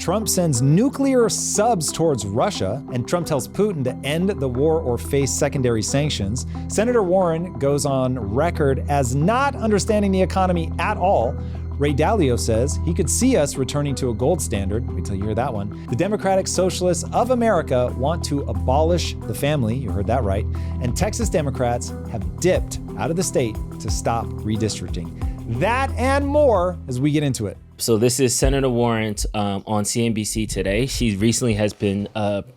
Trump sends nuclear subs towards Russia, and Trump tells Putin to end the war or face secondary sanctions. Senator Warren goes on record as not understanding the economy at all. Ray Dalio says he could see us returning to a gold standard. Wait till you hear that one. The Democratic Socialists of America want to abolish the family. You heard that right. And Texas Democrats have dipped out of the state to stop redistricting. That and more as we get into it. So this is Senator Warren on CNBC today. She recently has been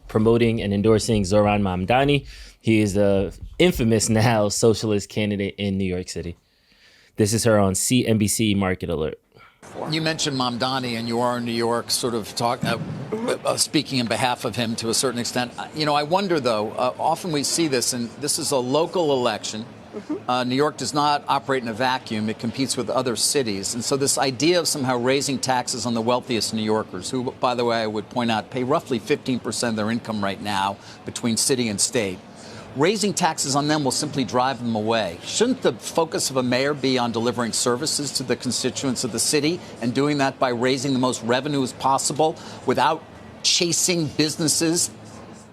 promoting and endorsing Zoran Mamdani. He is the infamous now socialist candidate in New York City. This is her on CNBC Market Alert. You mentioned Mamdani, and you are in New York, sort of speaking in behalf of him to a certain extent. You know, I wonder, though, often we see this, and this is a local election. New York does not operate in a vacuum. It competes with other cities. And so this idea of somehow raising taxes on the wealthiest New Yorkers, who, by the way, I would point out, pay roughly 15% of their income right now between city and state. Raising taxes on them will simply drive them away. Shouldn't the focus of a mayor be on delivering services to the constituents of the city and doing that by raising the most revenue as possible without chasing businesses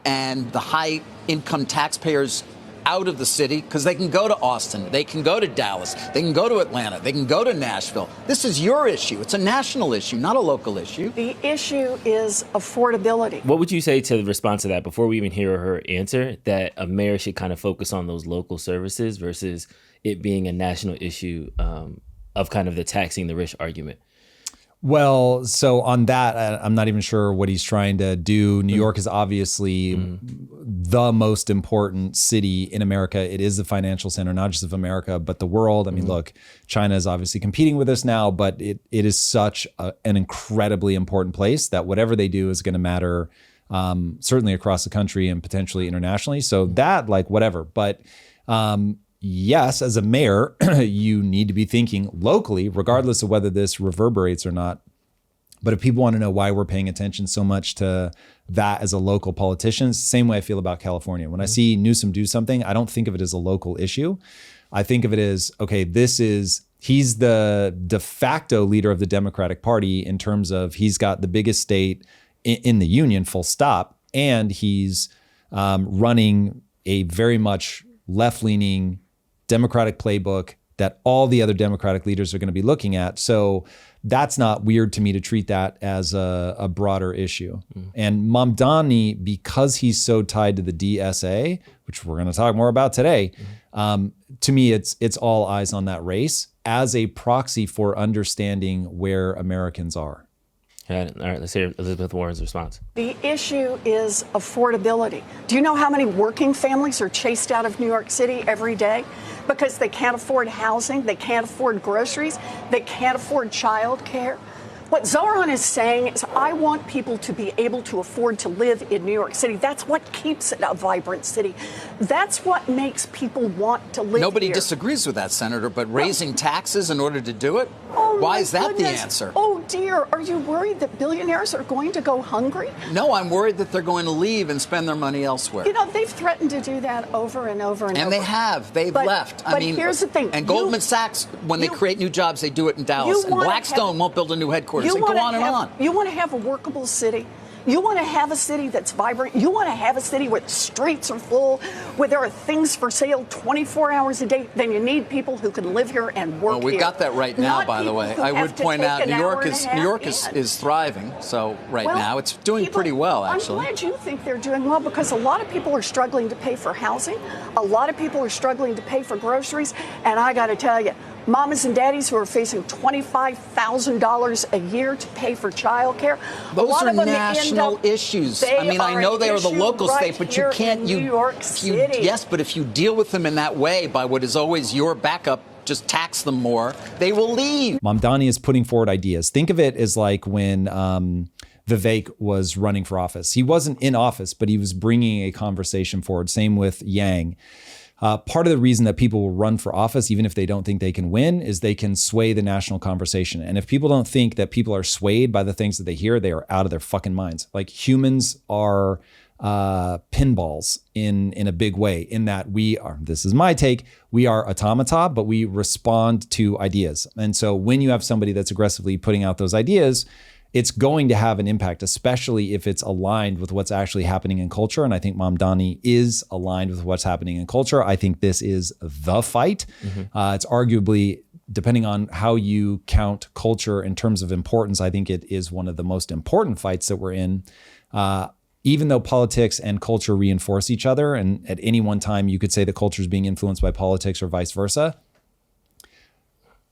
and the high income taxpayers out of the city? Because they can go to Austin, they can go to Dallas, they can go to Atlanta, they can go to Nashville. This is your issue. It's a national issue, not a local issue. The issue is affordability. What would you say to respond to that before we even hear her answer, that a mayor should kind of focus on those local services versus it being a national issue of kind of the taxing the rich argument? Well, so on that, I'm not even sure what he's trying to do. New York is obviously the most important city in America. It is the financial center, not just of America, but the world. I mean, look, China is obviously competing with us now, but it is such an incredibly important place that whatever they do is going to matter, certainly across the country and potentially internationally. So that, like, whatever. But yes, as a mayor, you need to be thinking locally, regardless of whether this reverberates or not. But if people want to know why we're paying attention so much to that as a local politician, it's the same way I feel about California. When I see Newsom do something, I don't think of it as a local issue. I think of it as, okay, he's the de facto leader of the Democratic Party in terms of he's got the biggest state in the union, full stop. And he's running a very much left-leaning Democratic playbook that all the other Democratic leaders are going to be looking at. So that's not weird to me to treat that as a broader issue. And Mamdani, because he's so tied to the DSA, which we're going to talk more about today, to me, it's all eyes on that race as a proxy for understanding where Americans are. All right, let's hear Elizabeth Warren's response. The issue is affordability. Do you know how many working families are chased out of New York City every day because they can't afford housing, they can't afford groceries, they can't afford child care? What Zoran is saying is, I want people to be able to afford to live in New York City. That's what keeps it a vibrant city. That's what makes people want to live Nobody here. disagrees with that, Senator, but raising taxes in order to do it? Why is that the answer? Oh, dear. Are you worried that billionaires are going to go hungry? No, I'm worried that they're going to leave and spend their money elsewhere. You know, they've threatened to do that over and over and over. And they have. They've left. But here's the thing. And Goldman Sachs, when they create new jobs, they do it in Dallas. And Blackstone won't build a new headquarters. They go on and on. You want to have a workable city. You want to have a city that's vibrant. You want to have a city where the streets are full, where there are things for sale 24 hours a day. Then you need people who can live here and work here. Well, we've got that right now, by the way. I would point out New York is thriving. So now it's doing pretty well, actually. I'm glad you think they're doing well, because a lot of people are struggling to pay for housing. A lot of people are struggling to pay for groceries. And I got to tell you, mamas and daddies who are facing $25,000 a year to pay for childcare. Those are national issues. I mean, I know they are the local state, but you can't. New York City. Yes, but if you deal with them in that way, by what is always your backup, just tax them more, they will leave. Mamdani is putting forward ideas. Think of it as like when Vivek was running for office. He wasn't in office, but he was bringing a conversation forward. Same with Yang. Part of the reason that people will run for office, even if they don't think they can win, is they can sway the national conversation. And if people don't think that people are swayed by the things that they hear, they are out of their fucking minds. Like, humans are pinballs in a big way, in that we are, this is my take, we are automata, but we respond to ideas. And so when you have somebody that's aggressively putting out those ideas, it's going to have an impact, especially if it's aligned with what's actually happening in culture. And I think Mamdani is aligned with what's happening in culture. I think this is the fight. It's arguably, depending on how you count culture in terms of importance, I think it is one of the most important fights that we're in. Even though politics and culture reinforce each other, and at any one time you could say that culture is being influenced by politics or vice versa,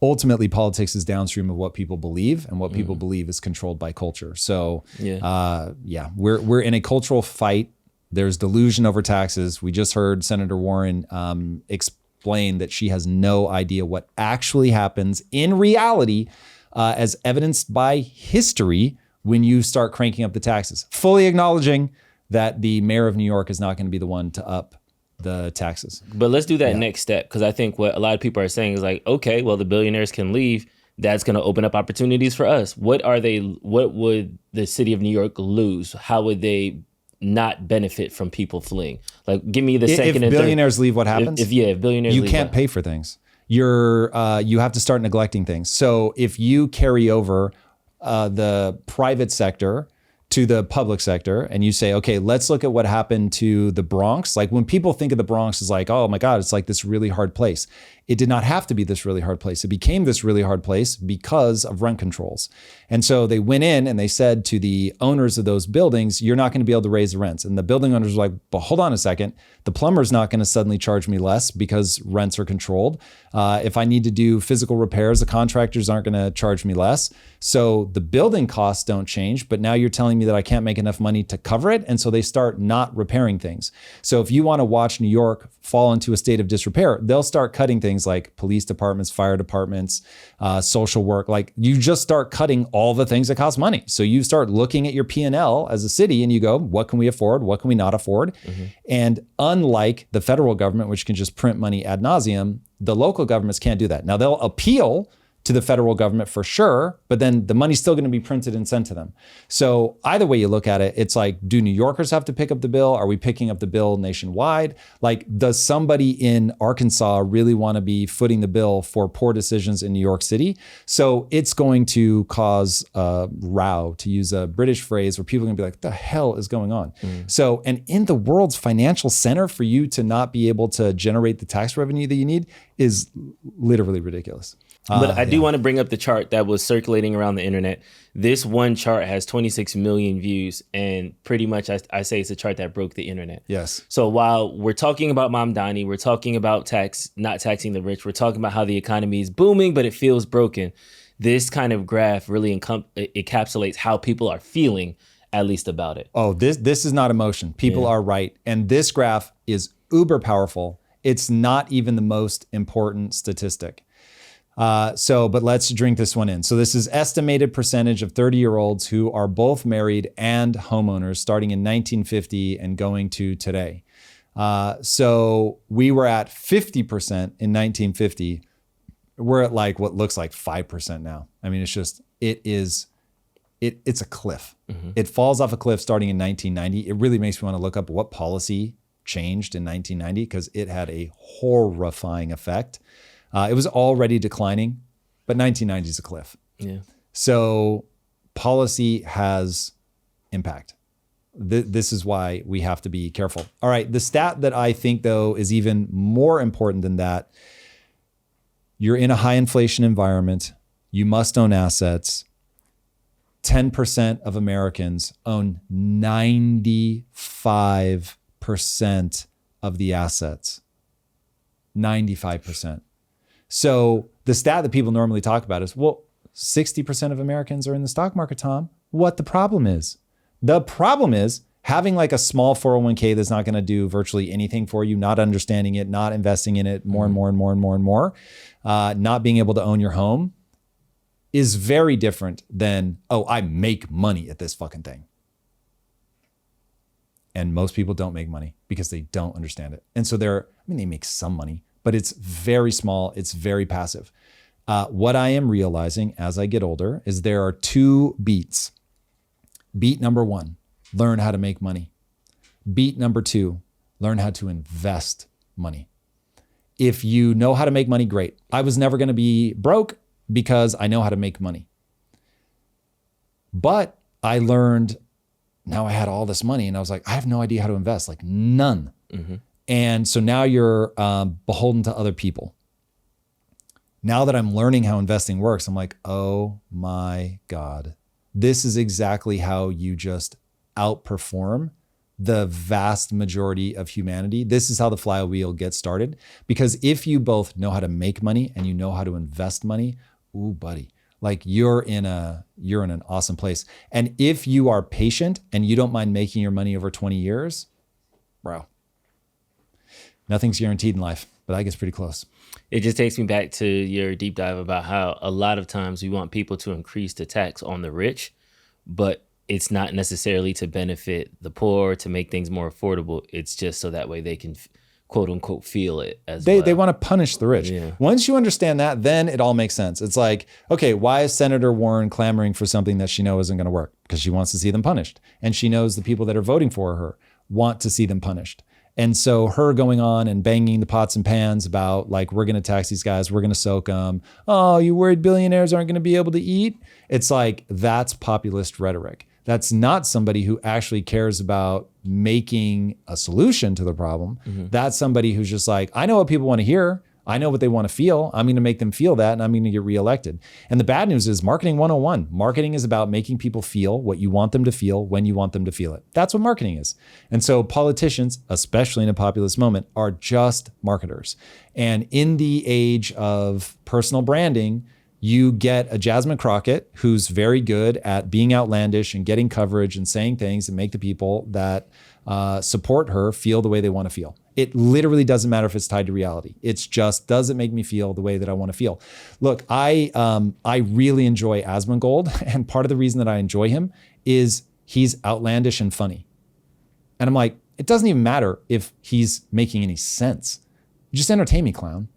ultimately politics is downstream of what people believe, and what people believe is controlled by culture. So we're in a cultural fight. There's delusion over taxes. We just heard Senator Warren explain that she has no idea what actually happens in reality, as evidenced by history, when you start cranking up the taxes, fully acknowledging that the mayor of New York is not going to be the one to up the taxes. But let's do that next step, because I think what a lot of people are saying is like, okay, well, the billionaires can leave. That's going to open up opportunities for us. What would the city of New York lose? How would they not benefit from people fleeing? Like, give me the second and third. If billionaires leave, what happens? If billionaires leave, you can't pay for things. You have to start neglecting things. So if you carry over the private sector to the public sector, and you say, okay, let's look at what happened to the Bronx. Like, when people think of the Bronx as like, oh my God, it's like this really hard place. It did not have to be this really hard place. It became this really hard place because of rent controls. And so they went in and they said to the owners of those buildings, you're not going to be able to raise the rents. And the building owners were like, but hold on a second. The plumber's not going to suddenly charge me less because rents are controlled. If I need to do physical repairs, the contractors aren't going to charge me less. So the building costs don't change, but now you're telling me that I can't make enough money to cover it. And so they start not repairing things. So if you want to watch New York fall into a state of disrepair, they'll start cutting things like police departments, fire departments, social work. Like, you just start cutting all the things that cost money. So you start looking at your P&L as a city and you go, what can we afford? What can we not afford? And unlike the federal government, which can just print money ad nauseum, the local governments can't do that. Now, they'll appeal to the federal government for sure, but then the money's still going to be printed and sent to them. So either way you look at it, it's like, do New Yorkers have to pick up the bill? Are we picking up the bill nationwide? Like, does somebody in Arkansas really want to be footing the bill for poor decisions in New York City? So it's going to cause a row, to use a British phrase, where people are going to be like, the hell is going on? So, and in the world's financial center, for you to not be able to generate the tax revenue that you need is literally ridiculous. But I do want to bring up the chart that was circulating around the internet. This one chart has 26 million views, and pretty much I say it's a chart that broke the internet. Yes. So while we're talking about Mamdani, we're talking about not taxing the rich, we're talking about how the economy is booming, but it feels broken. This kind of graph really encapsulates how people are feeling, at least about it. Oh, this is not emotion. People are right. And this graph is uber powerful. It's not even the most important statistic. But let's drink this one in. So this is estimated percentage of 30-year-olds who are both married and homeowners starting in 1950 and going to today. So we were at 50% in 1950. We're at like what looks like 5% now. I mean, it's a cliff. It falls off a cliff starting in 1990. It really makes me want to look up what policy changed in 1990, because it had a horrifying effect. It was already declining, but 1990 is a cliff. Yeah. So policy has impact. This is why we have to be careful. All right. The stat that I think, though, is even more important than that: you're in a high inflation environment. You must own assets. 10% of Americans own 95% of the assets. 95%. So the stat that people normally talk about is, well, 60% of Americans are in the stock market, Tom. What the problem is? The problem is having like a small 401k that's not going to do virtually anything for you, not understanding it, not investing in it more and more and more and more and more, not being able to own your home is very different than, oh, I make money at this fucking thing. And most people don't make money because they don't understand it. And so they make some money, but it's very small. It's very passive. What I am realizing as I get older is there are two beats. Beat number one, learn how to make money. Beat number two, learn how to invest money. If you know how to make money, great. I was never going to be broke because I know how to make money. But I learned, now I had all this money and I was like, I have no idea how to invest, like none. And so now you're beholden to other people. Now that I'm learning how investing works, I'm like, oh my God, this is exactly how you just outperform the vast majority of humanity. This is how the flywheel gets started. Because if you both know how to make money and you know how to invest money, ooh, buddy, like you're in an awesome place. And if you are patient and you don't mind making your money over 20 years, bro, nothing's guaranteed in life, but that gets pretty close. It just takes me back to your deep dive about how a lot of times we want people to increase the tax on the rich, but it's not necessarily to benefit the poor, to make things more affordable. It's just so that way they can, quote unquote, feel it as well. They want to punish the rich. Yeah. Once you understand that, then it all makes sense. It's like, okay, why is Senator Warren clamoring for something that she knows isn't going to work? Because she wants to see them punished. And she knows the people that are voting for her want to see them punished. And so her going on and banging the pots and pans about like, we're going to tax these guys, we're going to soak them. Oh, you worried billionaires aren't going to be able to eat? It's like, that's populist rhetoric. That's not somebody who actually cares about making a solution to the problem. That's somebody who's just like, I know what people want to hear. I know what they want to feel. I'm going to make them feel that and I'm going to get reelected. And the bad news is marketing 101. Marketing is about making people feel what you want them to feel when you want them to feel it. That's what marketing is. And so politicians, especially in a populist moment, are just marketers. And in the age of personal branding, you get a Jasmine Crockett who's very good at being outlandish and getting coverage and saying things that make the people that support her feel the way they want to feel. It literally doesn't matter if it's tied to reality. It's just, does it make me feel the way that I want to feel? Look, I really enjoy Asmongold, and part of the reason that I enjoy him is he's outlandish and funny. And I'm like, it doesn't even matter if he's making any sense. Just entertain me, clown.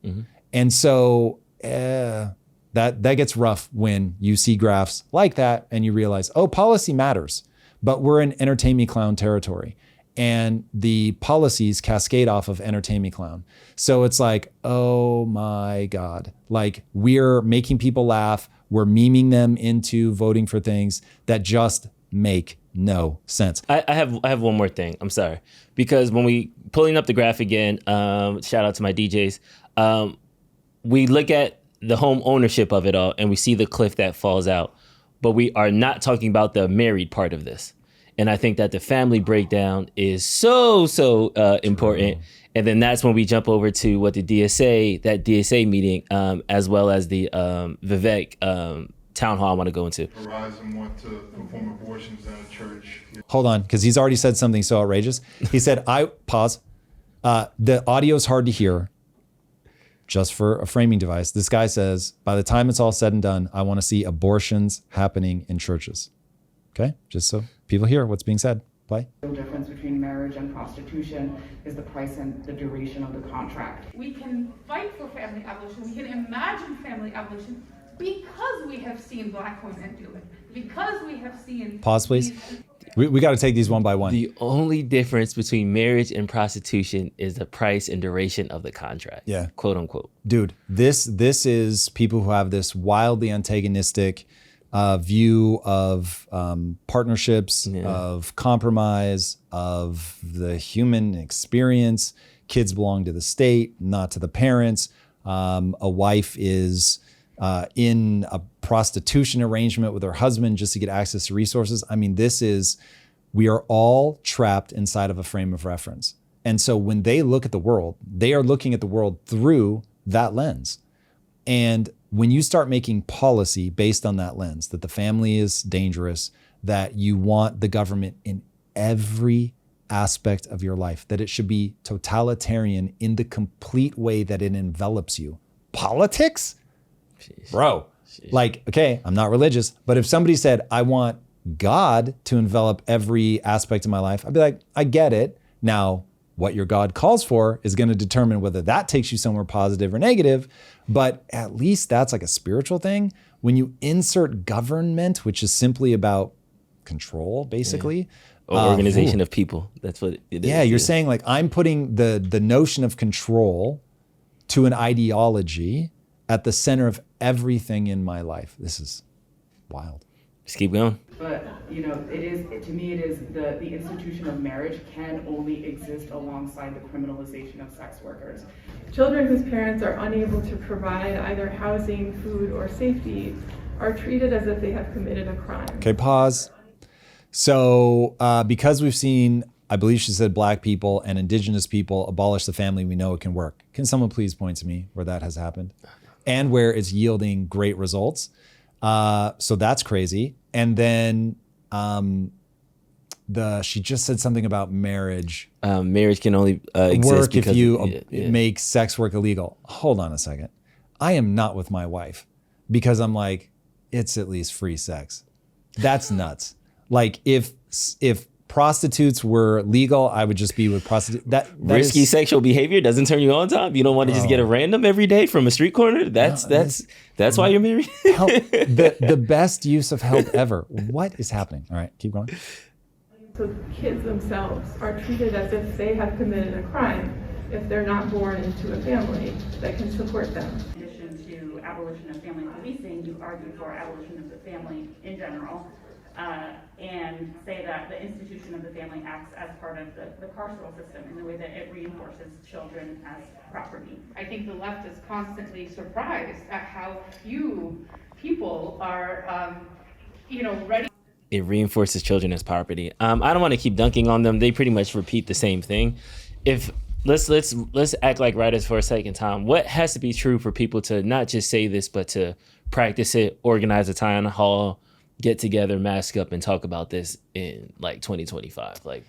And so that gets rough when you see graphs like that and you realize, oh, policy matters, but we're in entertain me clown territory. And the policies cascade off of entertain me clown. So it's like, oh my God, like we're making people laugh. We're memeing them into voting for things that just make no sense. I have one more thing. I'm sorry. Because when we pulling up the graph again, shout out to my DJs. We look at the home ownership of it all and we see the cliff that falls out, but we are not talking about the married part of this. And I think that the family breakdown is so important. And then that's when we jump over to what that DSA meeting, as well as the Vivek town hall I want to go into. Horizon want to perform abortions in a church. Hold on, because he's already said something so outrageous. He said, pause. The audio is hard to hear. Just for a framing device, this guy says, by the time it's all said and done, I want to see abortions happening in churches. Okay, just so people hear what's being said. Play. The difference between marriage and prostitution is the price and the duration of the contract. We can fight for family abolition, we can imagine family abolition because we have seen Black women do it, because we have seen... Pause, please. We got to take these one by one. The only difference between marriage and prostitution is the price and duration of the contract. Yeah. Quote unquote. Dude, this is people who have this wildly antagonistic view of partnerships, of compromise, of the human experience. Kids belong to the state, not to the parents. A wife is in a prostitution arrangement with her husband just to get access to resources. I mean, we are all trapped inside of a frame of reference. And so when they look at the world, they are looking at the world through that lens. And when you start making policy based on that lens, that the family is dangerous, that you want the government in every aspect of your life, that it should be totalitarian in the complete way that it envelops you. Politics? Jeez. Bro, like, okay, I'm not religious, but if somebody said, I want God to envelop every aspect of my life, I'd be like, I get it. Now, what your God calls for is going to determine whether that takes you somewhere positive or negative, but at least that's like a spiritual thing. When you insert government, which is simply about control, basically. Or organization of people. That's what it is. Yeah, you're saying like, I'm putting the notion of control to an ideology at the center of everything in my life. This is wild. Just keep going. But, to me, it is the institution of marriage can only exist alongside the criminalization of sex workers. Children whose parents are unable to provide either housing, food, or safety are treated as if they have committed a crime. Okay, pause. So because we've seen, I believe she said, Black people and Indigenous people abolish the family, we know it can work. Can someone please point to me where that has happened and where it's yielding great results? So that's crazy. And then she just said something about marriage. Marriage can only exist work because if you make sex work illegal. Hold on a second. I am not with my wife because I'm like, it's at least free sex. That's nuts. Like if prostitutes were legal, I would just be with prostitutes. That risky sexual behavior doesn't turn you on, Tom. You don't want to just get a random every day from a street corner. That's why you're married. Help, the best use of help ever. What is happening? All right, keep going. So kids themselves are treated as if they have committed a crime if they're not born into a family that can support them. In addition to abolition of family policing, you argue for abolition of the family in general. And say that the institution of the family acts as part of the carceral system in the way that it reinforces children as property. I think the left is constantly surprised at how few people are, ready. It reinforces children as property. I don't want to keep dunking on them. They pretty much repeat the same thing. Let's act like writers for a second, Tom. What has to be true for people to not just say this, but to practice it, organize a town hall, get together, mask up, and talk about this in like 2025? Like,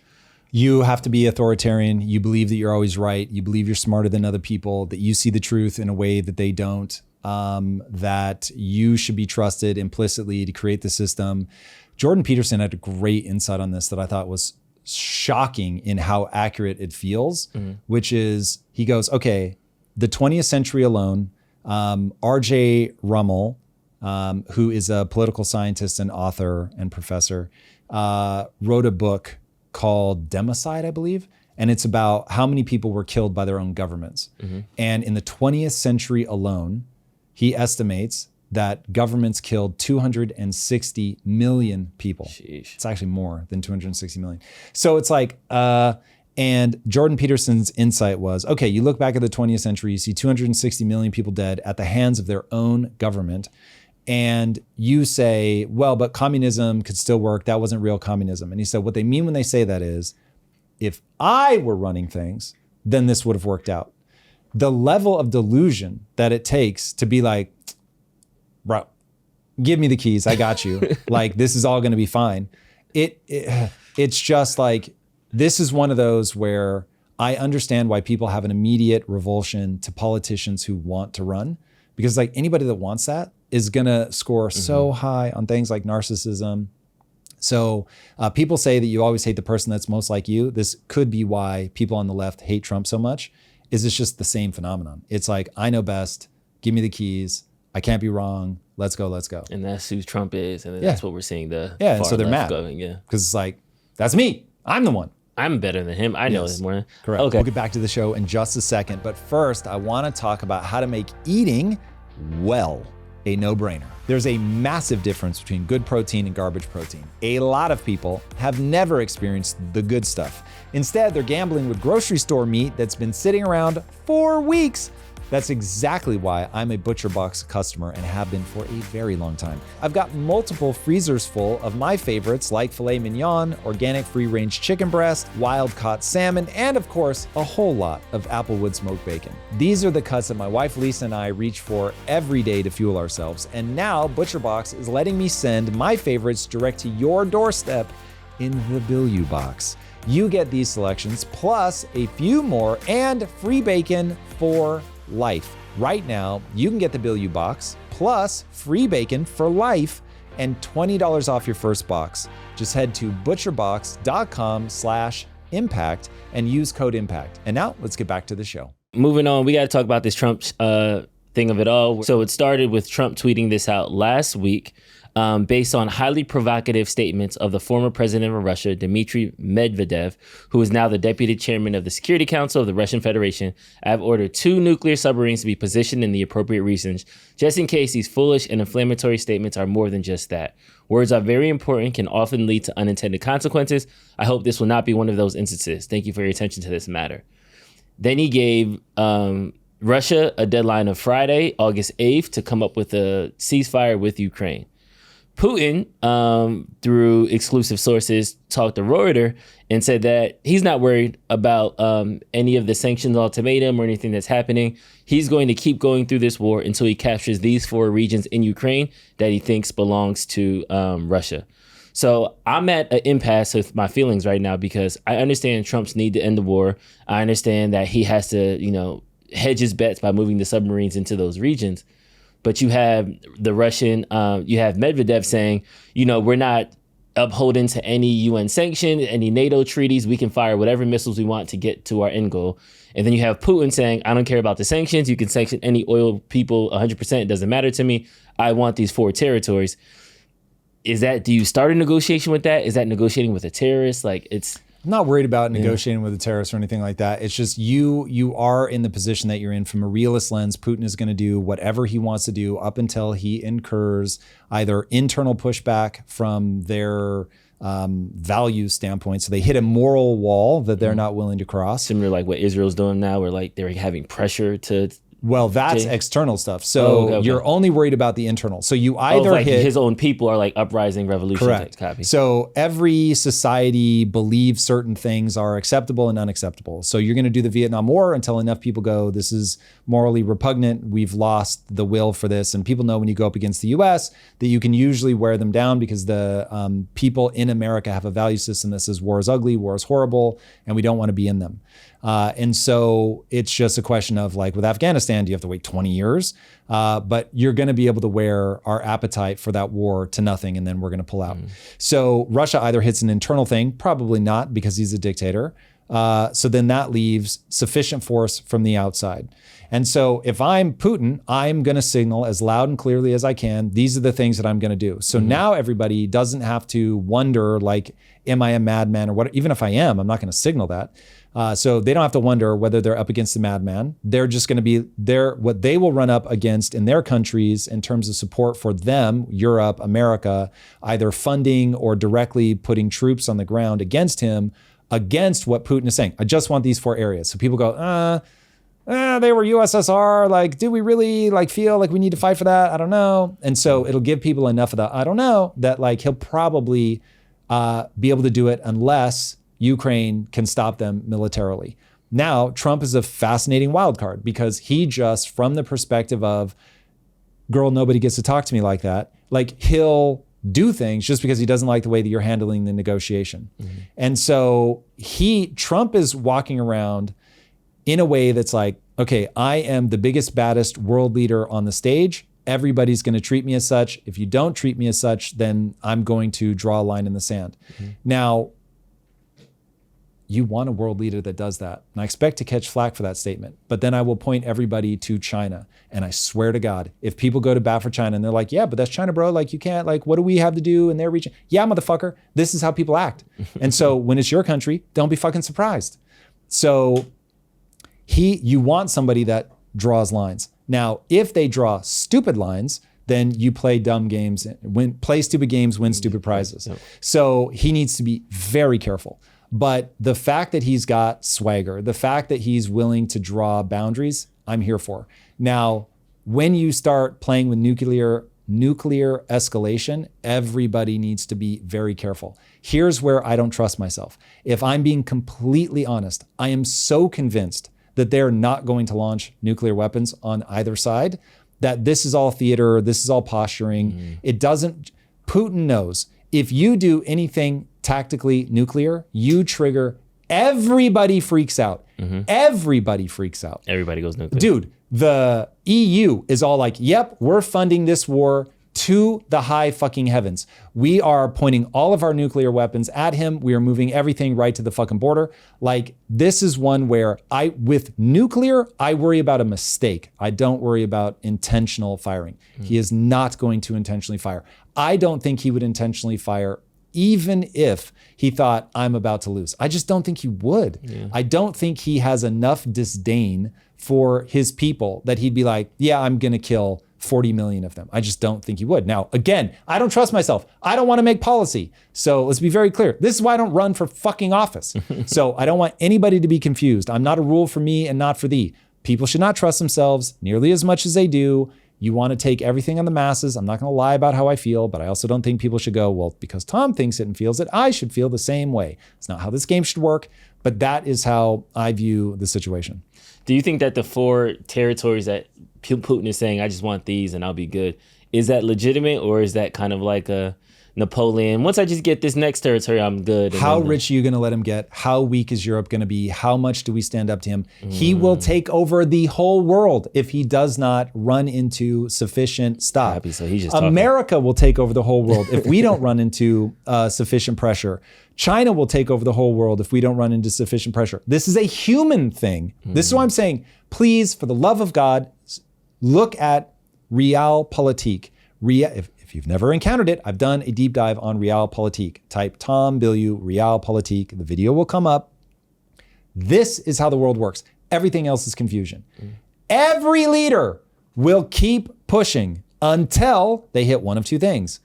you have to be authoritarian. You believe that you're always right. You believe you're smarter than other people, that you see the truth in a way that they don't, that you should be trusted implicitly to create the system. Jordan Peterson had a great insight on this that I thought was shocking in how accurate it feels, which is, he goes, okay, the 20th century alone, R.J. Rummel, who is a political scientist and author and professor, wrote a book called Democide, I believe. And it's about how many people were killed by their own governments. And in the 20th century alone, he estimates that governments killed 260 million people. Sheesh. It's actually more than 260 million. So it's like, and Jordan Peterson's insight was, okay, you look back at the 20th century, you see 260 million people dead at the hands of their own government. And you say, well, but communism could still work. That wasn't real communism. And he said, what they mean when they say that is, if I were running things, then this would have worked out. The level of delusion that it takes to be like, bro, give me the keys. I got you. Like, this is all going to be fine. It's just like, this is one of those where I understand why people have an immediate revulsion to politicians who want to run, because like anybody that wants that is going to score so high on things like narcissism. So people say that you always hate the person that's most like you. This could be why people on the left hate Trump so much, is it's just the same phenomenon. It's like, I know best, give me the keys, I can't be wrong, let's go. And that's who Trump is, and that's what we're seeing the and far so they're left mad. Going, because it's like, that's me, I'm the one. I'm better than him. I know him more. Correct. Okay. We'll get back to the show in just a second, but first I want to talk about how to make eating well a no-brainer. There's a massive difference between good protein and garbage protein. A lot of people have never experienced the good stuff. Instead, they're gambling with grocery store meat that's been sitting around for weeks. That's exactly why I'm a ButcherBox customer and have been for a very long time. I've got multiple freezers full of my favorites like filet mignon, organic free-range chicken breast, wild-caught salmon, and of course, a whole lot of Applewood smoked bacon. These are the cuts that my wife Lisa and I reach for every day to fuel ourselves. And now ButcherBox is letting me send my favorites direct to your doorstep in the Bilyeu box. You get these selections plus a few more and free bacon for life. Right now, you can get the Bilyeu box plus free bacon for life and $20 off your first box. Just head to butcherbox.com/impact and use code IMPACT. And now let's get back to the show. Moving on, we got to talk about this Trump thing of it all. So it started with Trump tweeting this out last week. based on highly provocative statements of the former president of Russia, Dmitry Medvedev, who is now the deputy chairman of the Security Council of the Russian Federation. I have ordered 2 nuclear submarines to be positioned in the appropriate regions, just in case these foolish and inflammatory statements are more than just that. Words are very important, can often lead to unintended consequences. I hope this will not be one of those instances. Thank you for your attention to this matter. Then he gave Russia a deadline of Friday, August 8th, to come up with a ceasefire with Ukraine. Putin, through exclusive sources, talked to Reuters and said that he's not worried about any of the sanctions ultimatum or anything that's happening. He's going to keep going through this war until he captures these 4 regions in Ukraine that he thinks belongs to Russia. So I'm at an impasse with my feelings right now because I understand Trump's need to end the war. I understand that he has to, hedge his bets by moving the submarines into those regions. But you have the Russian, you have Medvedev saying, we're not upholding to any UN sanction, any NATO treaties. We can fire whatever missiles we want to get to our end goal. And then you have Putin saying, I don't care about the sanctions. You can sanction any oil people 100%. It doesn't matter to me. I want these 4 territories. Do you start a negotiation with that? Is that negotiating with a terrorist? I'm not worried about negotiating with a terrorist or anything like that. It's just you are in the position that you're in from a realist lens. Putin is going to do whatever he wants to do up until he incurs either internal pushback from their value standpoint. So they hit a moral wall that they're not willing to cross. Similar like what Israel's doing now, where they're having pressure to... Well, that's external stuff. So okay. You're only worried about the internal. So you either hit... his own people are uprising revolution. Correct. Copy. So every society believes certain things are acceptable and unacceptable. So you're going to do the Vietnam War until enough people go, this is morally repugnant. We've lost the will for this. And people know when you go up against the US that you can usually wear them down because the people in America have a value system that says war is ugly, war is horrible, and we don't want to be in them. And so it's just a question of with Afghanistan, do you have to wait 20 years? But you're going to be able to wear our appetite for that war to nothing, and then we're going to pull out. So Russia either hits an internal thing, probably not because he's a dictator. So then that leaves sufficient force from the outside. And so if I'm Putin, I'm going to signal as loud and clearly as I can, these are the things that I'm going to do. So now everybody doesn't have to wonder, am I a madman or what? Even if I am, I'm not going to signal that. So they don't have to wonder whether they're up against a madman. They're just going to be what they will run up against in their countries in terms of support for them, Europe, America, either funding or directly putting troops on the ground against him, against what Putin is saying. I just want these 4 areas. So people go, they were USSR. Do we really feel like we need to fight for that? I don't know. And so it'll give people enough of the, I don't know, that he'll probably be able to do it unless Ukraine can stop them militarily. Now, Trump is a fascinating wild card because he just, from the perspective of, girl, nobody gets to talk to me like that, he'll do things just because he doesn't like the way that you're handling the negotiation. And so Trump is walking around in a way that's okay, I am the biggest, baddest world leader on the stage. Everybody's going to treat me as such. If you don't treat me as such, then I'm going to draw a line in the sand. Now, you want a world leader that does that. And I expect to catch flack for that statement. But then I will point everybody to China. And I swear to God, if people go to bat for China and they're yeah, but that's China, bro. You can't, what do we have to do in their region? Yeah, motherfucker, this is how people act. And so when it's your country, don't be fucking surprised. So you want somebody that draws lines. Now, if they draw stupid lines, then you play dumb games, play stupid games, win stupid prizes. So he needs to be very careful. But the fact that he's got swagger, the fact that he's willing to draw boundaries, I'm here for. Now, when you start playing with nuclear escalation, everybody needs to be very careful. Here's where I don't trust myself. If I'm being completely honest, I am so convinced that they're not going to launch nuclear weapons on either side, that this is all theater, this is all posturing. Putin knows if you do anything tactically nuclear, you trigger, everybody freaks out. Everybody freaks out. Everybody goes nuclear. Dude, the EU is all yep, we're funding this war to the high fucking heavens. We are pointing all of our nuclear weapons at him. We are moving everything right to the fucking border. Like, this is one where with nuclear, I worry about a mistake. I don't worry about intentional firing. He is not going to intentionally fire. I don't think he would intentionally fire even if he thought, I'm about to lose. I just don't think he would. Yeah. I don't think he has enough disdain for his people that he'd be like, yeah, I'm going to kill 40 million of them. I just don't think he would. Now, again, I don't trust myself. I don't want to make policy. So let's be very clear. This is why I don't run for fucking office. So I don't want anybody to be confused. I'm not a rule for me and not for thee. People should not trust themselves nearly as much as they do. You want to take everything on the masses. I'm not going to lie about how I feel, but I also don't think people should go, well, because Tom thinks it and feels it, I should feel the same way. It's not how this game should work, but that is how I view the situation. Do you think that the 4 territories that Putin is saying, I just want these and I'll be good, is that legitimate, or is that kind of like a Napoleon? Once I just get this next territory, I'm good. How rich are you going to let him get? How weak is Europe going to be? How much do we stand up to him? He will take over the whole world if he does not run into sufficient stop. So he's just America will take over the whole world if we don't run into sufficient pressure. China will take over the whole world if we don't run into sufficient pressure. This is a human thing. This is why I'm saying, please, for the love of God, look at realpolitik. If you've never encountered it, I've done a deep dive on realpolitik. Type Tom Bilyeu realpolitik. The video will come up. This is how the world works. Everything else is confusion. Every leader will keep pushing until they hit one of two things.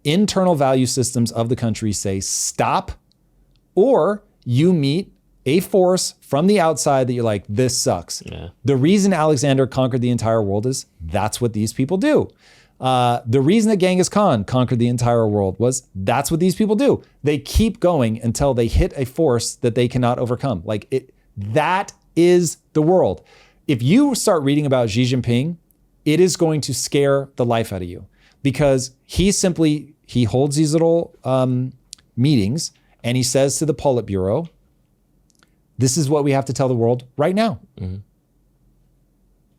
Internal value systems of the country say stop, or you meet a force from the outside that you're like, this sucks. Yeah. The reason Alexander conquered the entire world is that's what these people do. The reason that Genghis Khan conquered the entire world was that's what these people do. They keep going until they hit a force that they cannot overcome. That is the world. If you start reading about Xi Jinping, it is going to scare the life out of you, because he holds these little meetings and he says to the Politburo, this is what we have to tell the world right now. Mm-hmm.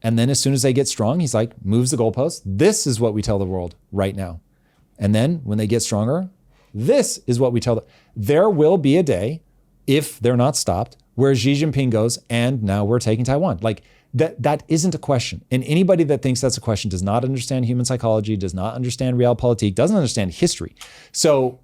And then as soon as they get strong, he's like, moves the goalpost. This is what we tell the world right now. And then when they get stronger, this is what we tell them. There will be a day, if they're not stopped, where Xi Jinping goes, and now we're taking Taiwan. That isn't a question. And anybody that thinks that's a question does not understand human psychology, does not understand realpolitik, doesn't understand history. So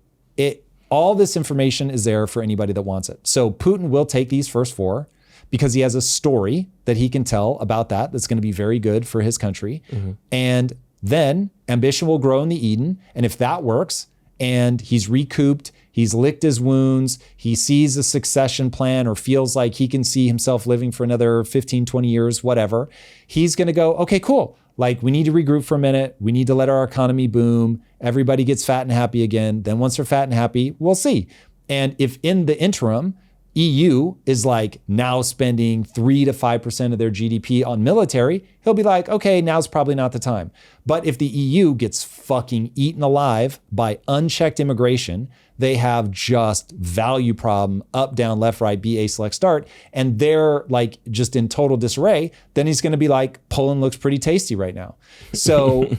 all this information is there for anybody that wants it. So Putin will take these first 4 because he has a story that he can tell about that's going to be very good for his country. Mm-hmm. And then ambition will grow in the Eden. And if that works and he's recouped, he's licked his wounds, he sees a succession plan or feels like he can see himself living for another 15, 20 years, whatever, he's going to go, okay, cool. We need to regroup for a minute. We need to let our economy boom. Everybody gets fat and happy again. Then once they're fat and happy, we'll see. And if in the interim, EU is now spending 3 to 5% of their GDP on military, he'll be like, okay, now's probably not the time. But if the EU gets fucking eaten alive by unchecked immigration, they have just value problem, up, down, left, right, BA, select, start, and they're just in total disarray, then he's gonna be like, Poland looks pretty tasty right now. So,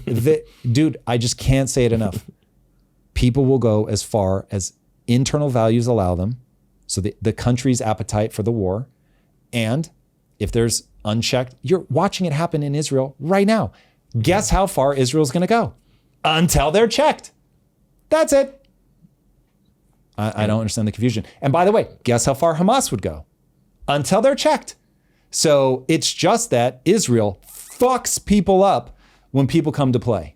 dude, I just can't say it enough. People will go as far as internal values allow them. So the country's appetite for the war. And if there's unchecked, you're watching it happen in Israel right now. Guess how far Israel's going to go? Until they're checked. That's it. I don't understand the confusion. And by the way, guess how far Hamas would go? Until they're checked. So it's just that Israel fucks people up when people come to play.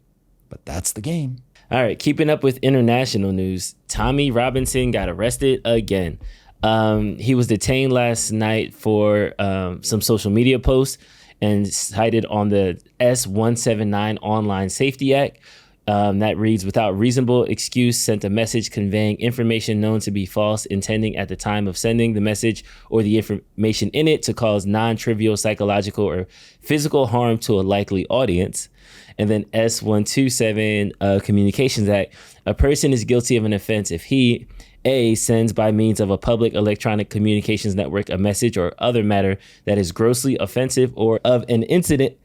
But that's the game. All right, keeping up with international news, Tommy Robinson got arrested again. He was detained last night for some social media posts and cited on the S-179 Online Safety Act. That reads, without reasonable excuse, sent a message conveying information known to be false, intending at the time of sending the message or the information in it to cause non-trivial psychological or physical harm to a likely audience. And then S-127 Communications Act, a person is guilty of an offense if he, A, sends by means of a public electronic communications network a message or other matter that is grossly offensive or of an incident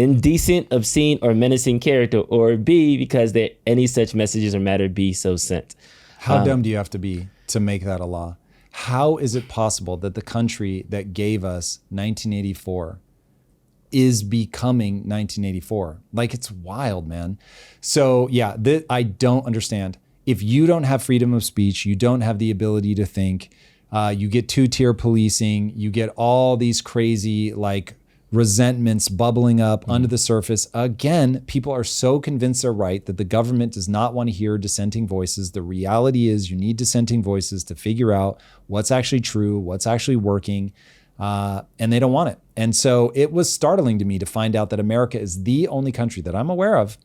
indecent, obscene, or menacing character, or B, because there any such messages or matter be so sent. How dumb do you have to be to make that a law? How is it possible that the country that gave us 1984 is becoming 1984? Like, it's wild, man. So yeah, I don't understand. If you don't have freedom of speech, you don't have the ability to think, you get two-tier policing, you get all these crazy like resentments bubbling up under the surface. Again, people are so convinced they're right that the government does not want to hear dissenting voices. The reality is you need dissenting voices to figure out what's actually true, what's actually working, and they don't want it. And so it was startling to me to find out that America is the only country that I'm aware of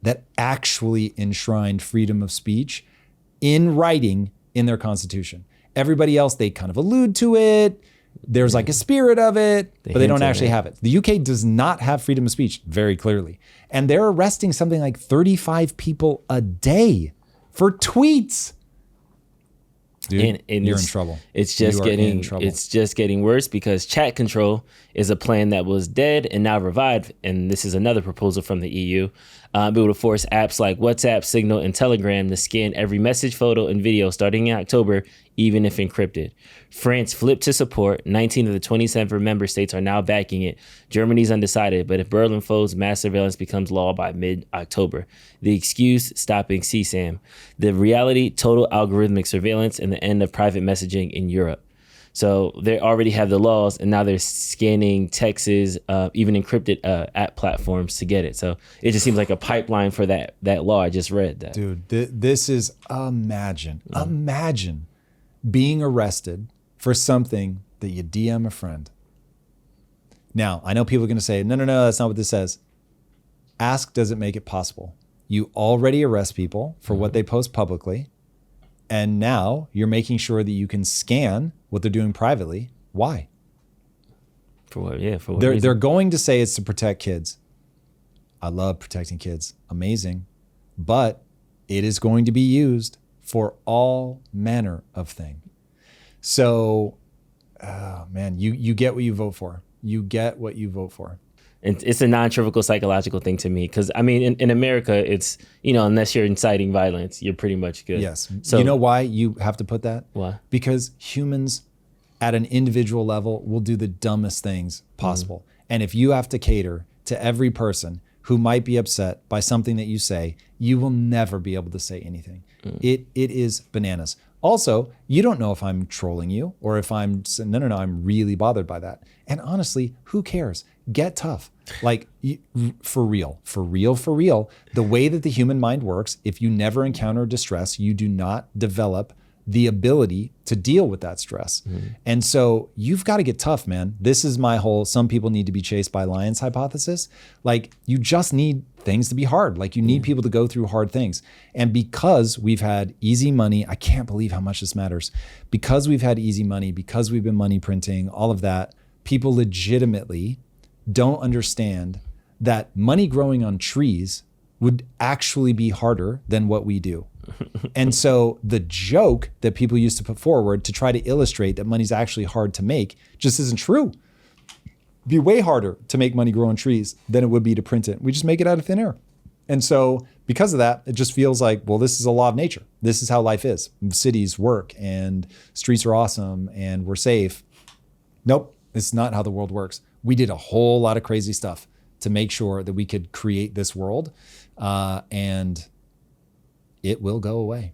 that actually enshrined freedom of speech in writing in their constitution. Everybody else, they kind of allude to it. There's like a spirit of it, but they don't actually have it. The UK does not have freedom of speech, very clearly. And they're arresting something like 35 people a for tweets. Dude, and you're in trouble. It's just getting worse because chat control is a plan that was dead and now revived. And this is another proposal from the EU. It would force apps like WhatsApp, Signal, and Telegram to scan every message, photo, and video starting in October, even if encrypted. France flipped to support. 19 of the 27 member states are now backing it. Germany's undecided, but if Berlin folds, mass surveillance becomes law by mid-October. The excuse, stopping CSAM. The reality, total algorithmic surveillance and the end of private messaging in Europe. So they already have the laws, and now they're scanning texts, even encrypted app platforms to get it. So it just seems like a pipeline for that law. I just read that. Dude, this is, imagine being arrested for something that you DM a friend. Now, I know people are going to say, no, that's not what this says. Ask, does it make it possible? You already arrest people for what they post publicly. And now you're making sure that you can scan what they're doing privately. Why? For what? Yeah, for what they're going to say it's to protect kids. I love protecting kids. Amazing. But it is going to be used for all manner of thing. So, man, you get what you vote for. You get what you vote for. And it's a non-trivial psychological thing to me because, I mean, in America, it's, unless you're inciting violence, you're pretty much good. Yes. So, you know why you have to put that? Why? Because humans at an individual level will do the dumbest things possible. And if you have to cater to every person who might be upset by something that you say, you will never be able to say anything. It is bananas. Also, you don't know if I'm trolling you or if I'm I'm really bothered by that. And honestly, who cares? Get tough. Like, for real, the way that the human mind works, if you never encounter distress, you do not develop the ability to deal with that stress. And so you've got to get tough, man. This is my whole, some people need to be chased by lions hypothesis. Like, you just need things to be hard. Like, you need people to go through hard things. And because we've had easy money, I can't believe how much this matters. Because we've had easy money, because we've been money printing, all of that, people legitimately don't understand that money growing on trees would actually be harder than what we do. And so the joke that people used to put forward to try to illustrate that money's actually hard to make just isn't true. It'd be way harder to make money grow on trees than it would be to print it. We just make it out of thin air. And so because of that, it just feels like, well, this is a law of nature. This is how life is. Cities work and streets are awesome and we're safe. Nope, it's not how the world works. We did a whole lot of crazy stuff to make sure that we could create this world, and it will go away.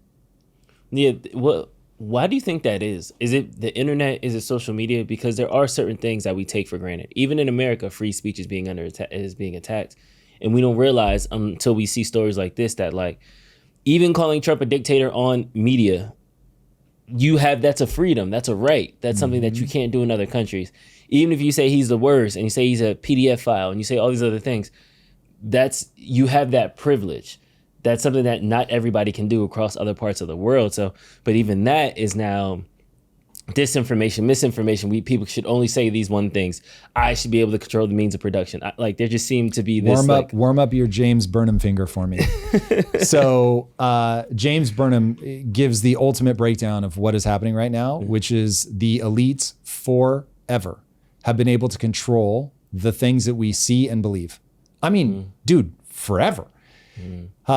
Yeah, well, why do you think that is? Is it the internet? Is it social media? Because there are certain things that we take for granted. Even in America, free speech is being attacked, and we don't realize until we see stories like this that, like, even calling Trump a dictator on media, that's a freedom, that's a right, that's something that you can't do in other countries. Even if you say he's the worst and you say he's a PDF file and you say all these other things, you have that privilege. That's something that not everybody can do across other parts of the world. So, but even that is now disinformation, misinformation. People should only say these one things. I should be able to control the means of production. There just seemed to be this. Warm up your James Burnham finger for me. So James Burnham gives the ultimate breakdown of what is happening right now, which is the elites forever have been able to control the things that we see and believe. I mean, dude, forever.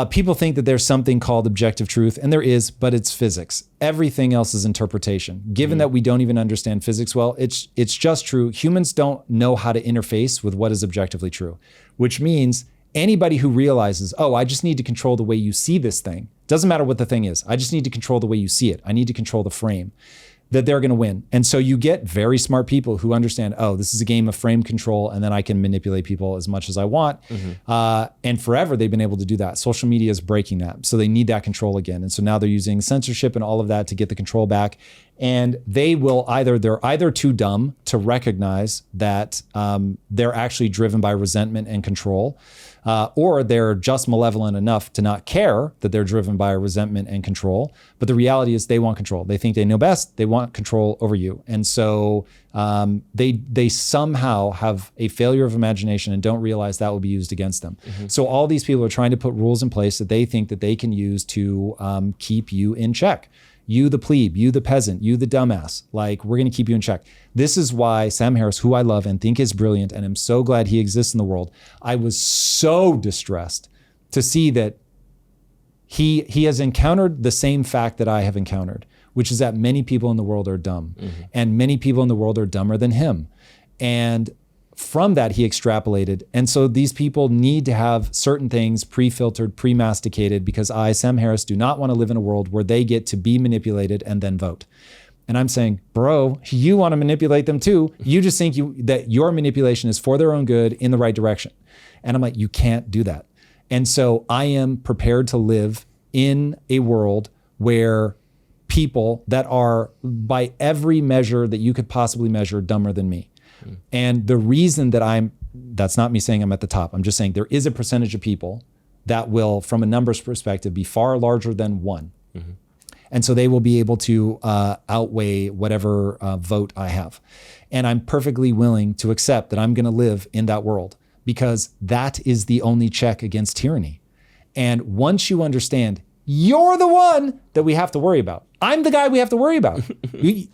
People think that there's something called objective truth, and there is, but it's physics. Everything else is interpretation. Given that we don't even understand physics well, it's just true. Humans don't know how to interface with what is objectively true, which means anybody who realizes, oh, I just need to control the way you see this thing. Doesn't matter what the thing is. I just need to control the way you see it. I need to control the frame. That they're going to win. And so you get very smart people who understand, oh, this is a game of frame control, and then I can manipulate people as much as I want. And forever they've been able to do that. Social media is breaking that. So they need that control again. And so now they're using censorship and all of that to get the control back. And they're either too dumb to recognize that they're actually driven by resentment and control, or they're just malevolent enough to not care that they're driven by resentment and control. But the reality is they want control. They think they know best. They want control over you. And so they somehow have a failure of imagination and don't realize that will be used against them. So all these people are trying to put rules in place that they think that they can use to keep you in check. You the plebe, you the peasant, you the dumbass. Like, we're going to keep you in check. This is why Sam Harris, who I love and think is brilliant, and I'm so glad he exists in the world, I was so distressed to see that he has encountered the same fact that I have encountered, which is that many people in the world are dumb, and many people in the world are dumber than him. And from that, he extrapolated. And so these people need to have certain things pre-filtered, pre-masticated, because I, Sam Harris, do not want to live in a world where they get to be manipulated and then vote. And I'm saying, bro, you want to manipulate them too. You just think that your manipulation is for their own good in the right direction. And I'm like, you can't do that. And so I am prepared to live in a world where people that are, by every measure that you could possibly measure, dumber than me. And the reason that that's not me saying I'm at the top. I'm just saying there is a percentage of people that will, from a numbers perspective, be far larger than one. And so they will be able to outweigh whatever vote I have. And I'm perfectly willing to accept that I'm going to live in that world, because that is the only check against tyranny. And once you understand, you're the one that we have to worry about. I'm the guy we have to worry about.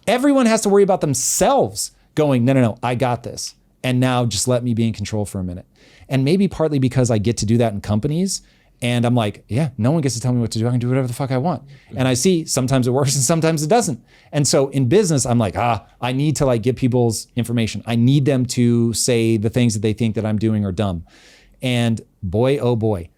Everyone has to worry about themselves, going, no, I got this. And now just let me be in control for a minute. And maybe partly because I get to do that in companies, and I'm like, yeah, no one gets to tell me what to do. I can do whatever the fuck I want. And I see sometimes it works and sometimes it doesn't. And so in business, I'm like, I need to get people's information. I need them to say the things that they think that I'm doing are dumb. And boy, oh boy,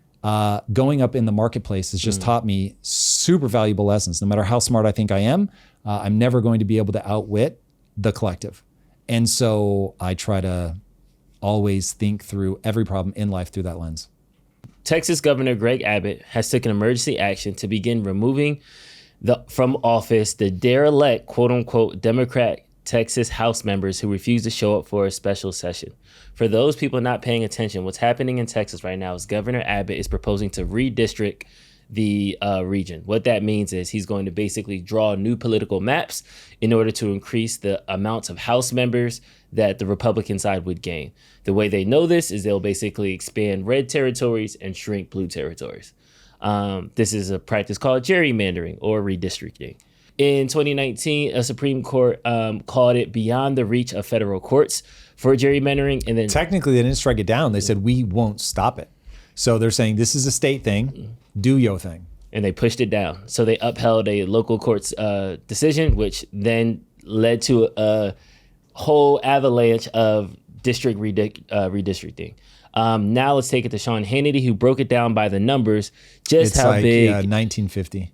going up in the marketplace has just taught me super valuable lessons. No matter how smart I think I am, I'm never going to be able to outwit the collective. And so I try to always think through every problem in life through that lens. Texas Governor Greg Abbott has taken emergency action to begin removing from office the derelict, quote unquote, Democrat Texas House members who refuse to show up for a special session. For those people not paying attention, what's happening in Texas right now is Governor Abbott is proposing to redistrict the region. What that means is he's going to basically draw new political maps in order to increase the amounts of House members that the Republican side would gain. The way they know this is they'll basically expand red territories and shrink blue territories. This is a practice called gerrymandering or redistricting. In 2019, a Supreme Court called it beyond the reach of federal courts for gerrymandering. And then technically they didn't strike it down. They said, we won't stop it. So they're saying this is a state thing, do your thing. And they pushed it down. So they upheld a local court's decision, which then led to a whole avalanche of district redistricting. Now let's take it to Sean Hannity, who broke it down by the numbers, just how big 1950.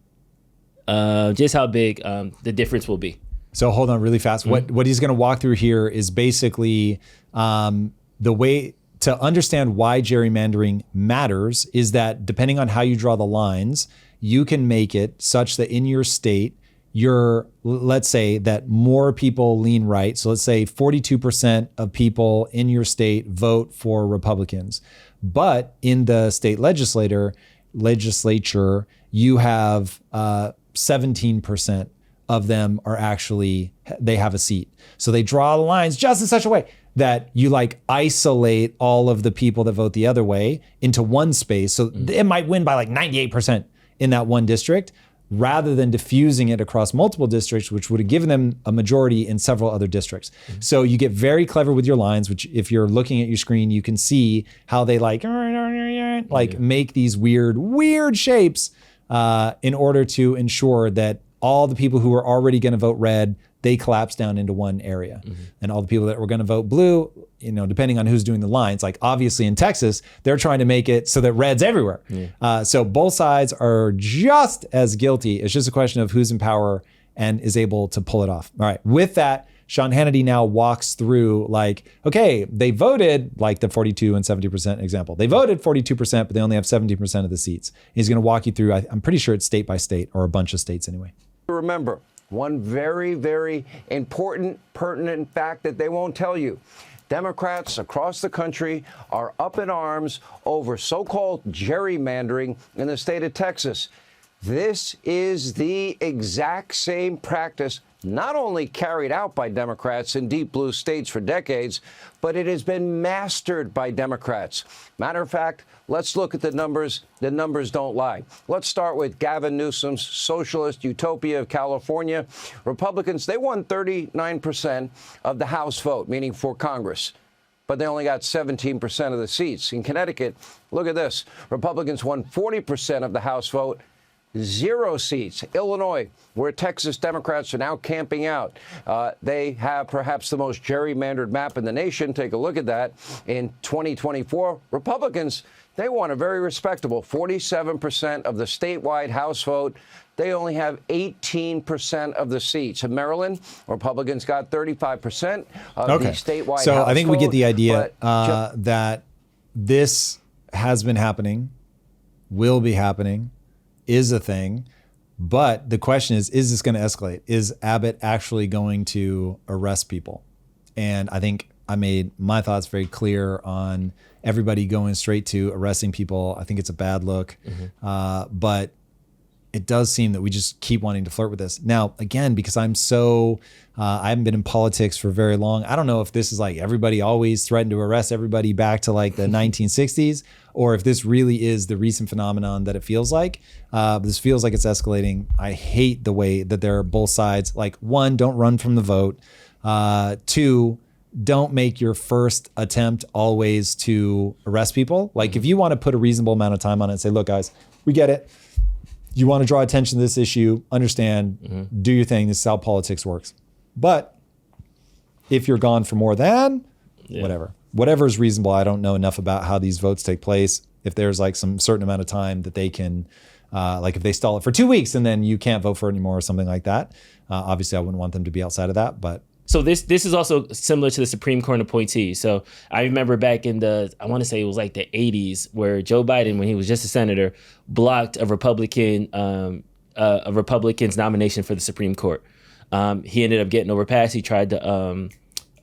Just how big the difference will be. So hold on really fast. What he's going to walk through here is basically the way to understand why gerrymandering matters is that depending on how you draw the lines, you can make it such that in your state, let's say that more people lean right. So let's say 42% of people in your state vote for Republicans. But in the state legislature, you have 17% of them are actually, they have a seat. So they draw the lines just in such a way that you isolate all of the people that vote the other way into one space. So it might win by 98% in that one district. rather than diffusing it across multiple districts, which would have given them a majority in several other districts. So you get very clever with your lines, which if you're looking at your screen, you can see how they like make these weird shapes in order to ensure that all the people who are already going to vote red, they collapse down into one area. And all the people that were going to vote blue, depending on who's doing the lines, like obviously in Texas, they're trying to make it so that red's everywhere. So both sides are just as guilty. It's just a question of who's in power and is able to pull it off. All right. With that, Sean Hannity now walks through okay, they voted like the 42 and 70% example. They voted 42%, but they only have 70% of the seats. He's going to walk you through, I'm pretty sure it's state by state or a bunch of states anyway. Remember, one very, very important, pertinent fact that they won't tell you. Democrats across the country are up in arms over so-called gerrymandering in the state of Texas. This is the exact same practice not only carried out by Democrats in deep blue states for decades, but it has been mastered by Democrats. Matter of fact, let's look at the numbers. The numbers don't lie. Let's start with Gavin Newsom's socialist utopia of California. Republicans, they won 39% of the House vote, meaning for Congress, but they only got 17% of the seats. In Connecticut, look at this. Republicans won 40% of the House vote, 0 seats. Illinois, where Texas Democrats are now camping out. They have perhaps the most gerrymandered map in the nation. Take a look at that. In 2024, Republicans, they won a very respectable 47% of the statewide House vote. They only have 18% of the seats. In Maryland, Republicans got 35% of the statewide so House I think vote. we get the idea that this has been happening, will be happening, is a thing. But the question is this going to escalate? Is Abbott actually going to arrest people? And I think I made my thoughts very clear on everybody going straight to arresting people. I think it's a bad look. But it does seem that we just keep wanting to flirt with this. Now, again, because I haven't been in politics for very long. I don't know if this is like everybody always threatened to arrest everybody back to like the 1960s, or if this really is the recent phenomenon that it feels like. This feels like it's escalating. I hate the way that they're both sides. Like, 1, don't run from the vote. 2, don't make your first attempt always to arrest people. Like, if you want to put a reasonable amount of time on it and say, look, guys, we get it. You want to draw attention to this issue, understand, do your thing. This is how politics works. But if you're gone for more than, whatever is reasonable. I don't know enough about how these votes take place. If there's like some certain amount of time that they can, like if they stall it for 2 weeks and then you can't vote for it anymore or something like that. Obviously, I wouldn't want them to be outside of that, but. So this is also similar to the Supreme Court appointee. So I remember back in I want to say it was like the 80s, where Joe Biden, when he was just a senator, blocked a Republican's nomination for the Supreme Court. He ended up getting overpassed. He tried to,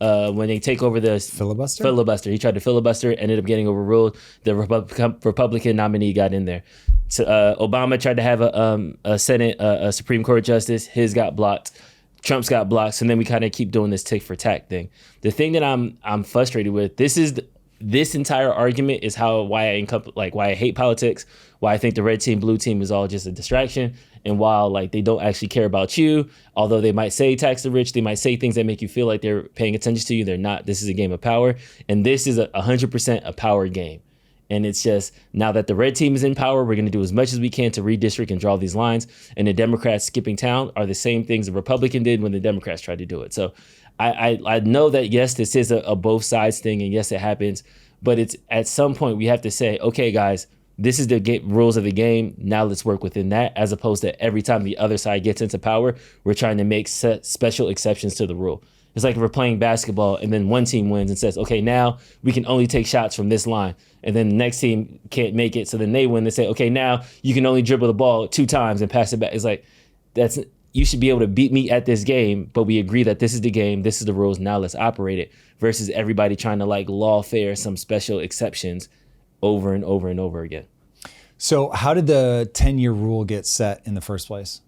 when they take over the filibuster, he tried to filibuster, ended up getting overruled. The Republican nominee got in there. So, Obama tried to have a Senate, a Supreme Court justice. His got blocked. Trump's got blocks, and then we kind of keep doing this tick for tack thing. The thing that I'm frustrated with, this entire argument is why I hate politics, why I think the red team, blue team is all just a distraction, and while like they don't actually care about you, although they might say tax the rich, they might say things that make you feel like they're paying attention to you, they're not. This is a game of power, and this is 100% a power game. And it's just, now that the red team is in power, we're going to do as much as we can to redistrict and draw these lines. And the Democrats skipping town are the same things the Republican did when the Democrats tried to do it. So I know that, yes, this is a both sides thing, and yes, it happens. But it's at some point we have to say, okay, guys, this is the rules of the game. Now let's work within that, as opposed to every time the other side gets into power, we're trying to make special exceptions to the rule. It's like if we're playing basketball and then one team wins and says, okay, now we can only take shots from this line. And then the next team can't make it. So then they win. They say, okay, now you can only dribble the ball 2 times and pass it back. It's like, you should be able to beat me at this game, but we agree that this is the game, this is the rules, now let's operate it, versus everybody trying to like lawfare some special exceptions over and over and over again. So how did the 10-year rule get set in the first place?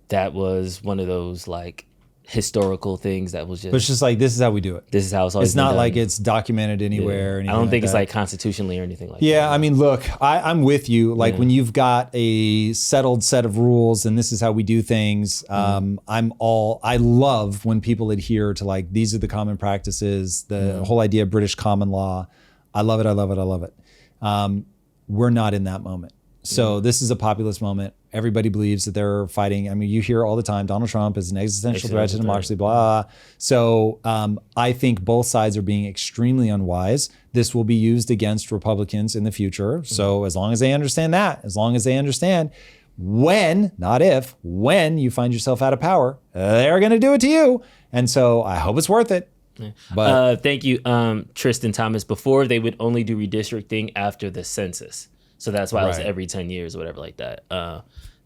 That was one of those like historical things that was just. But it's just like, this is how we do it. This is how it's always It's not been like done. it's documented anywhere. Or I don't think it's that. like constitutionally or anything like that. Yeah, I mean, look, I'm with you. Like when you've got a settled set of rules and this is how we do things, I love when people adhere to like, these are the common practices, the whole idea of British common law. I love it, I love it, I love it. We're not in that moment. So this is a populist moment. Everybody believes that they're fighting. I mean, you hear all the time, Donald Trump is an existential threat to democracy, blah. So I think both sides are being extremely unwise. This will be used against Republicans in the future. So as long as they understand that, as long as they understand when, not if, when you find yourself out of power, they're going to do it to you. And so I hope it's worth it. But thank you, Tristan Thomas. Before, they would only do redistricting after the census. So that's why it was every 10 years or whatever like that.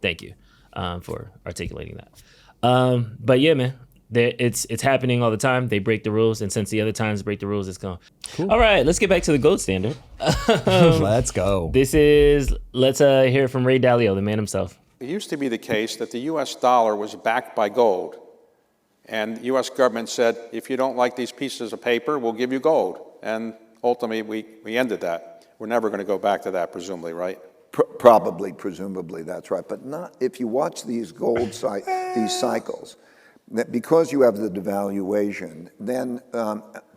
Thank you for articulating that. But yeah, man, it's happening all the time. They break the rules. And since the other times break the rules, it's gone. Cool. All right, let's get back to the gold standard. Let's go. Let's hear it from Ray Dalio, the man himself. It used to be the case that the U.S. dollar was backed by gold. And the U.S. government said, if you don't like these pieces of paper, we'll give you gold. And ultimately, we ended that. We're never going to go back to that, presumably, right? Probably, presumably, that's right. But not if you watch these these cycles, that because you have the devaluation, then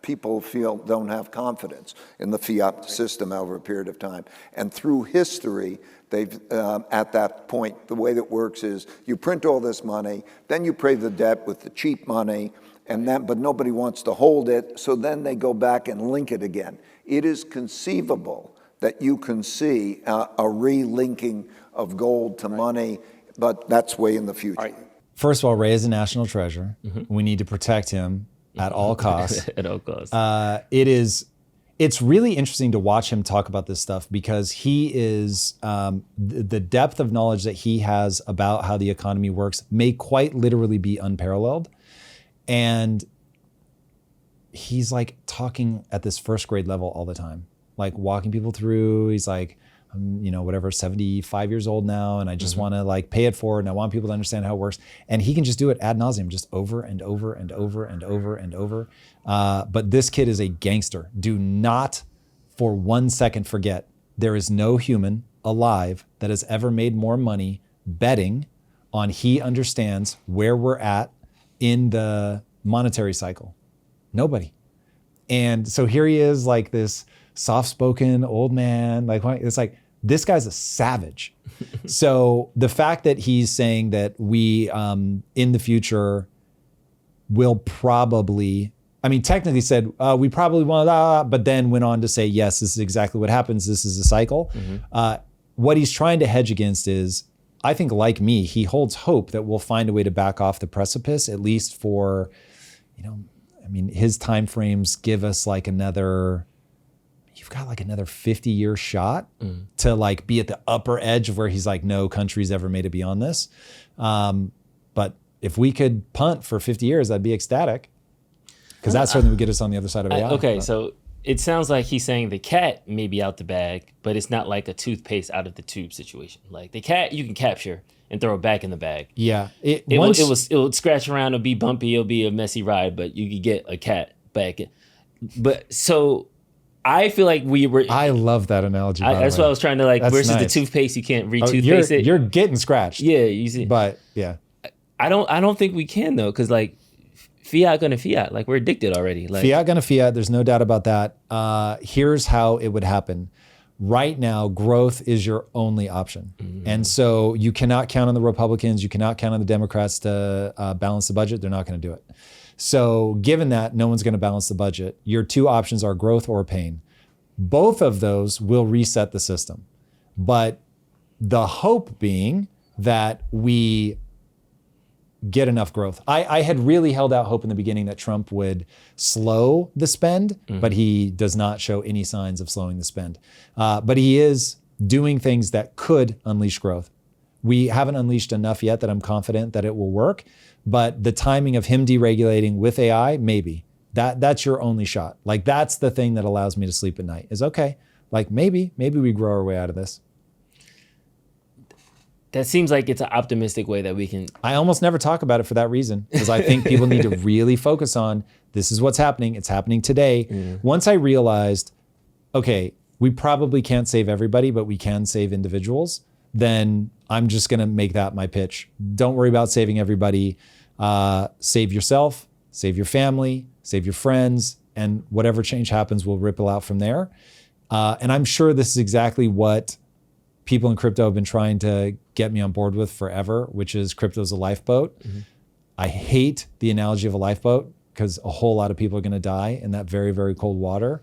people don't have confidence in the fiat system over a period of time. And through history, they've at that point, the way that works is you print all this money, then you pay the debt with the cheap money, but nobody wants to hold it, so then they go back and link it again. It is conceivable that you can see a relinking of gold to money, but that's way in the future. Right. First of all, Ray is a national treasure. We need to protect him at all costs. At all costs. It's really interesting to watch him talk about this stuff because he is, the depth of knowledge that he has about how the economy works may quite literally be unparalleled. And he's like talking at this first grade level all the time, like walking people through. He's like, I'm, 75 years old now, and I just want to like pay it forward, and I want people to understand how it works. And he can just do it ad nauseum, just over and over and over and over and over. But this kid is a gangster. Do not for 1 second forget, there is no human alive that has ever made more money betting on he understands where we're at in the monetary cycle. Nobody. And so here he is, like this soft-spoken old man. Like it's like, this guy's a savage. So the fact that he's saying that we, in the future, will probably, technically said, we probably want, but then went on to say, yes, this is exactly what happens. This is a cycle. What he's trying to hedge against is, I think like me, he holds hope that we'll find a way to back off the precipice, at least for, his timeframes give us like you've got like another 50-year shot to like be at the upper edge of where he's like, no country's ever made it beyond this. But if we could punt for 50 years, I'd be ecstatic, because that certainly would get us on the other side of AI. So it sounds like he's saying the cat may be out the bag, but it's not like a toothpaste out of the tube situation. Like the cat you can capture and throw it back in the bag. Yeah. It will scratch around, it'll be bumpy, it'll be a messy ride, but you could get a cat back. But so I feel like I love that analogy. That's what I was trying to like, versus nice. the toothpaste, you can't re-toothpaste it. You're getting scratched. Yeah, you see. But yeah. I don't think we can though, because like fiat gonna fiat. Like we're addicted already. Like fiat gonna fiat. There's no doubt about that. Here's how it would happen. Right now, growth is your only option. And so you cannot count on the Republicans. You cannot count on the Democrats to balance the budget. They're not going to do it. So given that no one's going to balance the budget, your two options are growth or pain. Both of those will reset the system. But the hope being that we get enough growth. I had really held out hope in the beginning that Trump would slow the spend, but he does not show any signs of slowing the spend. But he is doing things that could unleash growth. We haven't unleashed enough yet that I'm confident that it will work, but the timing of him deregulating with AI, maybe. That's your only shot. Like that's the thing that allows me to sleep at night is okay, like maybe we grow our way out of this. That seems like it's an optimistic way that we can. I almost never talk about it for that reason, because I think people need to really focus on this is what's happening. It's happening today. Once I realized, okay, we probably can't save everybody, but we can save individuals, then I'm just going to make that my pitch. Don't worry about saving everybody. Save yourself, save your family, save your friends, and whatever change happens will ripple out from there. And I'm sure this is exactly what people in crypto have been trying to get me on board with forever, which is crypto's a lifeboat. I hate the analogy of a lifeboat because a whole lot of people are going to die in that very, very cold water.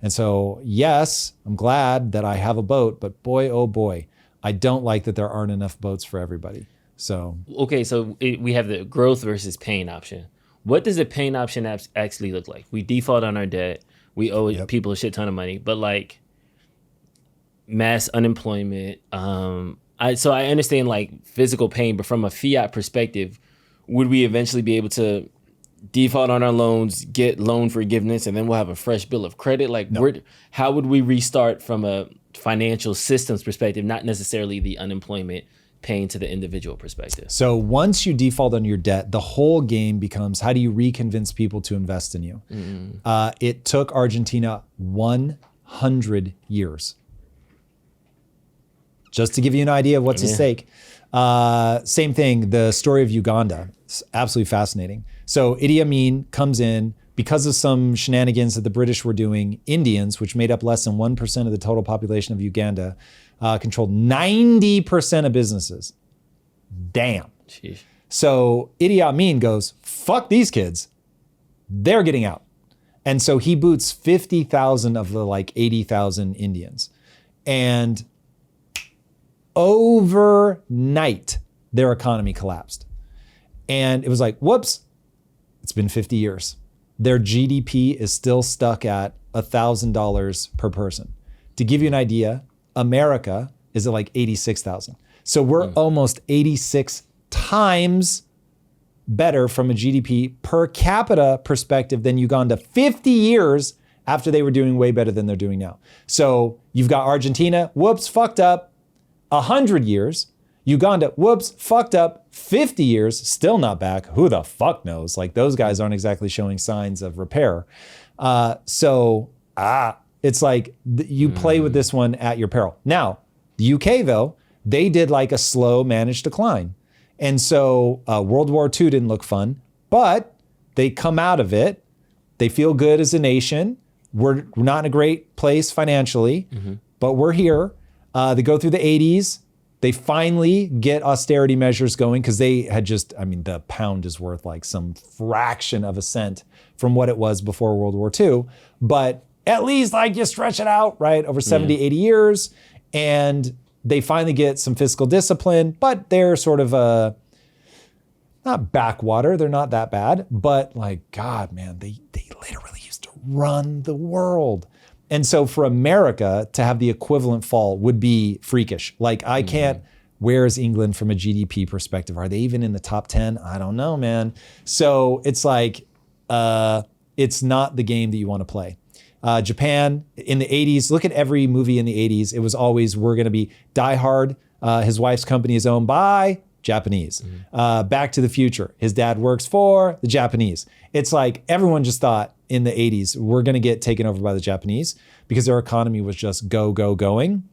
And so, yes, I'm glad that I have a boat, but boy, oh boy, I don't like that there aren't enough boats for everybody. So, okay, so we have the growth versus pain option. What does the pain option actually look like? We default on our debt. We owe people a shit ton of money, but like mass unemployment. So I understand like physical pain, but from a fiat perspective, would we eventually be able to default on our loans, get loan forgiveness, and then we'll have a fresh bill of credit? Like, how would we restart from a financial systems perspective, not necessarily the unemployment pain to the individual perspective? So once you default on your debt, the whole game becomes how do you reconvince people to invest in you? It took Argentina 100 years. Just to give you an idea of what's at stake. Same thing, the story of Uganda. It's absolutely fascinating. So Idi Amin comes in because of some shenanigans that the British were doing. Indians, which made up less than 1% of the total population of Uganda, controlled 90% of businesses. Damn. Sheesh. So Idi Amin goes, fuck these kids. They're getting out. And so he boots 50,000 of the like 80,000 Indians. And overnight, their economy collapsed. And it was like, whoops, it's been 50 years. Their GDP is still stuck at $1,000 per person. To give you an idea, America is at like 86,000. So we're almost 86 times better from a GDP per capita perspective than Uganda 50 years after they were doing way better than they're doing now. So you've got Argentina, whoops, fucked up, 100 years. Uganda, whoops, fucked up, 50 years, still not back. Who the fuck knows? Like those guys aren't exactly showing signs of repair. It's like you play with this one at your peril. Now, the UK though, they did like a slow managed decline. And so World War II didn't look fun, but they come out of it. They feel good as a nation. We're not in a great place financially, but we're here. They go through the 80s. They finally get austerity measures going because they had the pound is worth like some fraction of a cent from what it was before World War II. But at least like you stretch it out, right, over 70, 80 years. And they finally get some fiscal discipline, but they're sort of not backwater. They're not that bad. But like, God, man, they literally used to run the world. And so for America to have the equivalent fall would be freakish. Like I can't, where is England from a GDP perspective? Are they even in the top 10? I don't know, man. So it's like, it's not the game that you want to play. Japan in the 80s, look at every movie in the 80s. It was always, we're going to be Die Hard. His wife's company is owned by Japanese. Back to the Future. His dad works for the Japanese. It's like everyone just thought in the 80s, we're going to get taken over by the Japanese because their economy was just going.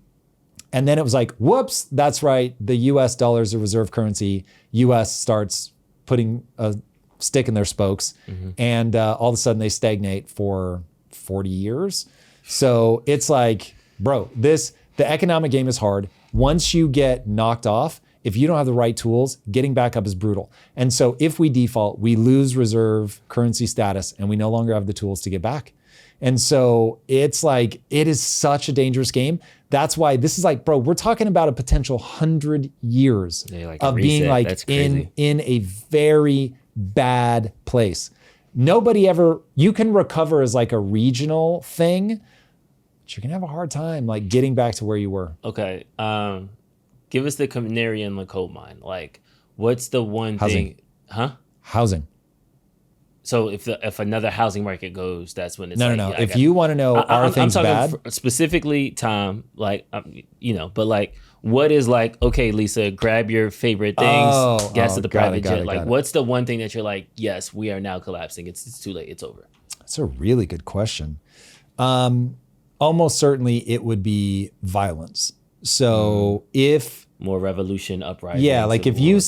And then it was like, whoops, that's right. The US dollar is a reserve currency. US starts putting a stick in their spokes. And all of a sudden they stagnate for 40 years. So it's like, bro, the economic game is hard. Once you get knocked off, if you don't have the right tools, getting back up is brutal. And so if we default, we lose reserve currency status and we no longer have the tools to get back. And so it's like, it is such a dangerous game. That's why this is like, bro, we're talking about a potential 100 years of being like in a very bad place. Nobody ever, you can recover as like a regional thing, but you're gonna have a hard time like getting back to where you were. Okay. Give us the canary in the coal mine. Like, what's the one thing? Huh? Housing. So if another housing market goes, that's when it's no. If you want to know, are things bad? Specifically, Tom, like, but like, what is like, okay, Lisa, grab your favorite things, gas to the private jet. Like, what's the one thing that you're like, yes, we are now collapsing. It's too late. It's over. That's a really good question. Almost certainly it would be violence. So if more revolution, uprising. Yeah, like if you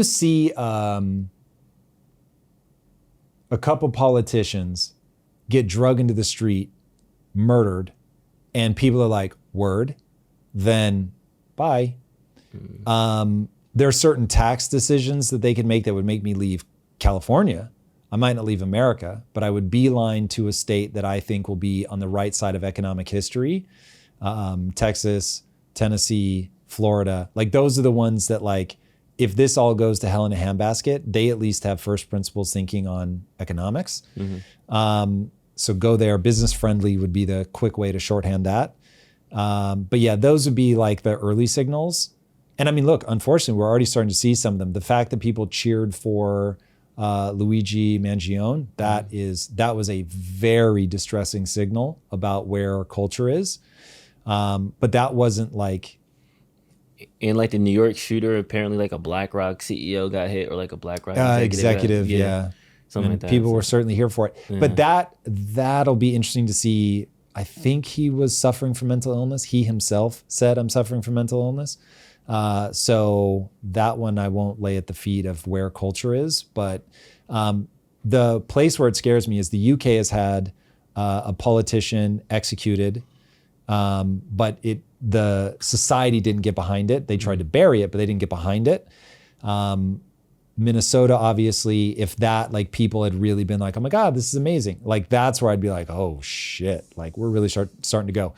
see a couple politicians get drug into the street, murdered, and people are like, word, then bye. There are certain tax decisions that they can make that would make me leave California. I might not leave America, but I would beeline to a state that I think will be on the right side of economic history. Texas, Tennessee, Florida, like those are the ones that, like, if this all goes to hell in a handbasket, they at least have first principles thinking on economics. So go there. Business friendly would be the quick way to shorthand that. But yeah, those would be like the early signals. And I mean, look, unfortunately, we're already starting to see some of them. The fact that people cheered for Luigi Mangione, that was a very distressing signal about where our culture is. But that wasn't like, in like the New York shooter, apparently like a BlackRock CEO got hit, or like a BlackRock executive, something like that. People were certainly here for it. But that'll be interesting to see. I think he was suffering from mental illness. He himself said, I'm suffering from mental illness. So that one I won't lay at the feet of where culture is. But the place where it scares me is the UK has had a politician executed, but the society didn't get behind it. They tried to bury it, but they didn't get behind it. Minnesota, obviously, if that, like, people had really been like, oh my God, this is amazing. Like, that's where I'd be like, oh shit, like we're really starting to go.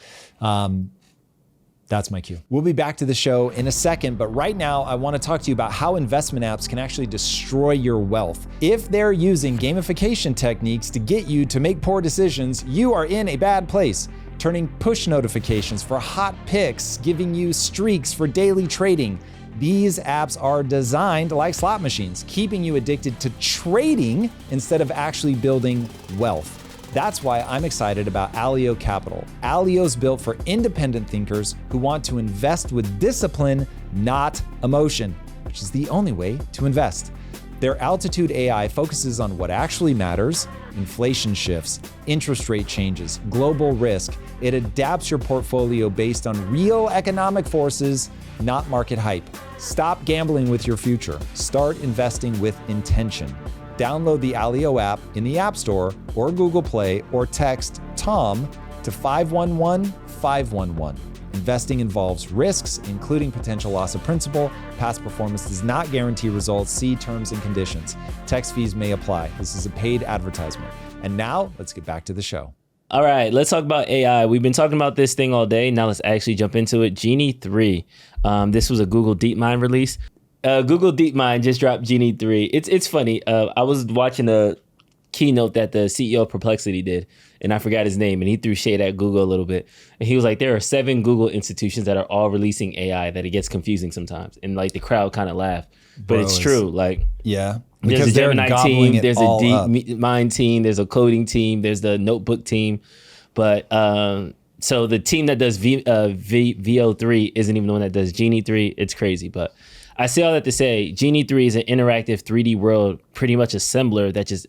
That's my cue. We'll be back to the show in a second, but right now I want to talk to you about how investment apps can actually destroy your wealth. If they're using gamification techniques to get you to make poor decisions, you are in a bad place. Turning push notifications for hot picks, giving you streaks for daily trading. These apps are designed like slot machines, keeping you addicted to trading instead of actually building wealth. That's why I'm excited about Dalio Capital. Dalio's built for independent thinkers who want to invest with discipline, not emotion, which is the only way to invest. Their Altitude AI focuses on what actually matters: inflation shifts, interest rate changes, global risk. It adapts your portfolio based on real economic forces, not market hype. Stop gambling with your future. Start investing with intention. Download the Dalio app in the App Store or Google Play, or text TOM to 511-511. Investing involves risks, including potential loss of principal. Past performance does not guarantee results. See terms and conditions. Text fees may apply. This is a paid advertisement. And now let's get back to the show. All right, let's talk about AI. We've been talking about this thing all day. Now let's actually jump into it. Genie 3. This was a Google DeepMind release. Google DeepMind just dropped Genie 3. It's funny. I was watching a keynote that the CEO of Perplexity did, and I forgot his name, and he threw shade at Google a little bit. And he was like, there are 7 Google institutions that are all releasing AI, that it gets confusing sometimes. And like the crowd kind of laughed. But it's true. Like, yeah. There's a Gemini team, there's a DeepMind team, there's a coding team, there's the notebook team. But so the team that does VO3 isn't even the one that does Genie 3. It's crazy. But I say all that to say, Genie 3 is an interactive 3D world, pretty much assembler that just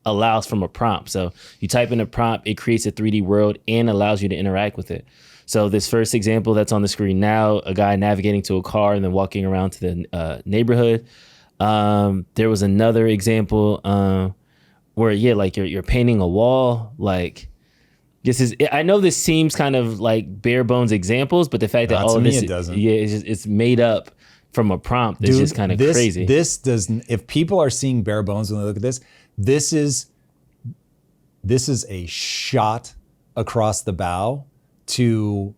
allows from a prompt. So you type in a prompt, it creates a 3D world and allows you to interact with it. So this first example that's on the screen now, a guy navigating to a car and then walking around to the neighborhood. There was another example where, like you're painting a wall. Like, this is, I know this seems kind of like bare bones examples, but the fact that all of this, it's made up from a prompt is just kind of crazy. This doesn't, if people are seeing bare bones when they look at this, this is a shot across the bow to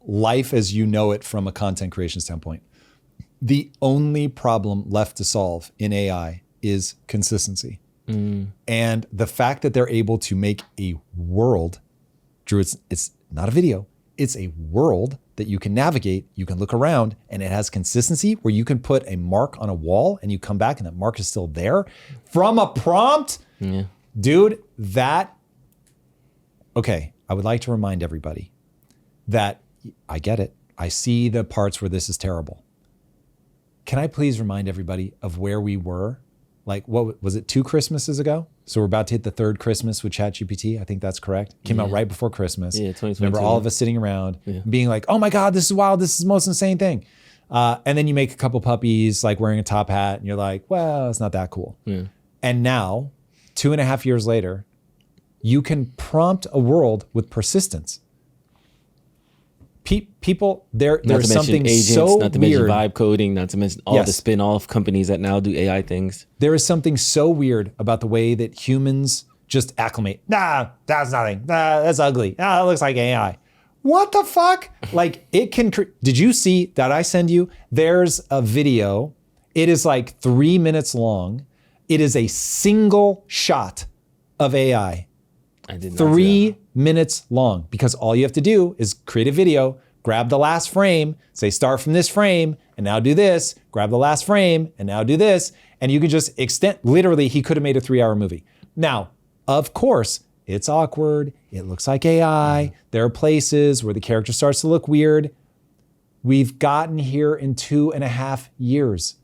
life as you know it from a content creation standpoint. The only problem left to solve in AI is consistency. And the fact that they're able to make a world, Drew, it's not a video, it's a world that you can navigate, you can look around, and it has consistency where you can put a mark on a wall and you come back and that mark is still there from a prompt. Yeah. Dude, okay, I would like to remind everybody that I get it. I see the parts where this is terrible. Can I please remind everybody of where we were? Like, what was it, 2 Christmases ago? So we're about to hit the 3rd Christmas with ChatGPT. I think that's correct. Came out right before Christmas. Yeah, 2022. Remember all of us sitting around being like, oh my God, this is wild. This is the most insane thing. And then you make a couple puppies like wearing a top hat and you're like, well, it's not that cool. Yeah. And now, 2.5 years later, you can prompt a world with persistence. People, there's something agents, so not to weird. mention vibe coding, not to mention all the spin-off companies that now do AI things. There is something so weird about the way that humans just acclimate. Nah, that's nothing. Nah, that's ugly. Nah, it looks like AI. What the fuck? Like, it can. Did you see that I send you? There's a video. It is like 3 minutes long. It is a single shot of AI. I did not 3 minutes long, because all you have to do is create a video, grab the last frame, say start from this frame, and now do this, grab the last frame, and now do this, and you can just extend. Literally, he could have made a 3-hour movie. Now, of course, it's awkward. It looks like AI. There are places where the character starts to look weird. We've gotten here in 2.5 years.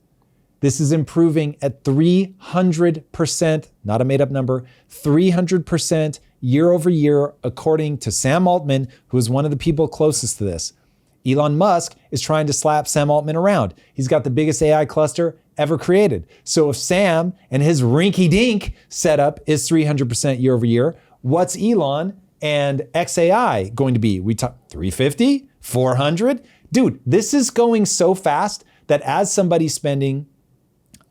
This is improving at 300%, not a made up number, 300% year over year, according to Sam Altman, who is one of the people closest to this. Elon Musk is trying to slap Sam Altman around. He's got the biggest AI cluster ever created. So if Sam and his rinky-dink setup is 300% year over year, what's Elon and XAI going to be? We talk 350, 400? Dude, this is going so fast that as somebody spending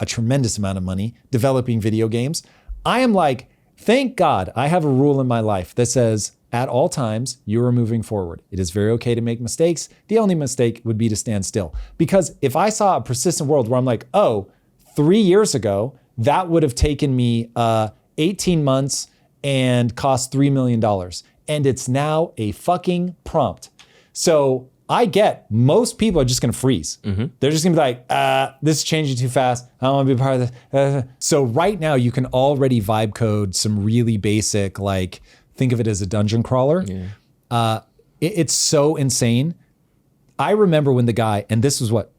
a tremendous amount of money developing video games, I am like, thank God I have a rule in my life that says at all times you are moving forward. It is very okay to make mistakes. The only mistake would be to stand still. Because if I saw a persistent world where I'm like, oh, 3 years ago, that would have taken me 18 months and cost $3 million. And it's now a fucking prompt. So I get most people are just going to freeze. They're just going to be like, this is changing too fast. I don't want to be part of this. So right now you can already vibe code some really basic, like, think of it as a dungeon crawler. Yeah. It's so insane. I remember when the guy, and this was what,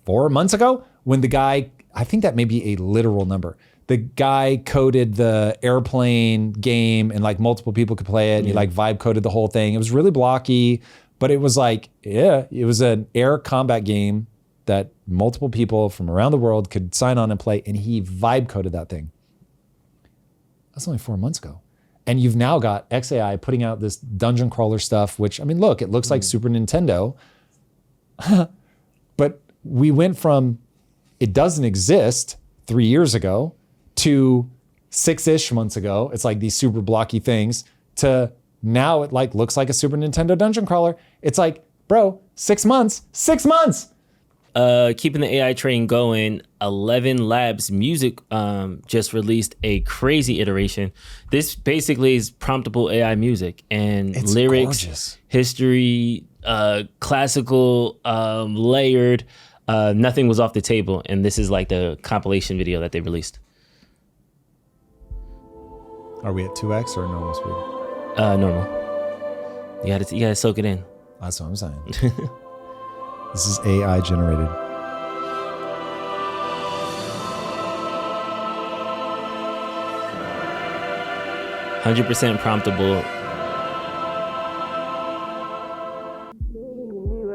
4 months ago, when the guy, I think that may be a literal number. The guy coded the airplane game and like multiple people could play it. And he like vibe coded the whole thing. It was really blocky. But it was like, yeah, it was an air combat game that multiple people from around the world could sign on and play, and he vibe coded that thing. That's only 4 months ago. And you've now got XAI putting out this dungeon crawler stuff, which, I mean, look, it looks like Super Nintendo. But we went from it doesn't exist 3 years ago to 6-ish months ago. It's like these super blocky things to now it like looks like a Super Nintendo dungeon crawler. It's like, bro, 6 months. Keeping the AI train going, 11 Labs Music just released a crazy iteration. This basically is promptable AI music, and it's lyrics, gorgeous. History, classical, layered. Nothing was off the table, and this is like the compilation video that they released. Are we at 2x or normal speed? Normal. You gotta soak it in. That's what I'm saying. This is AI generated. %100% promptable.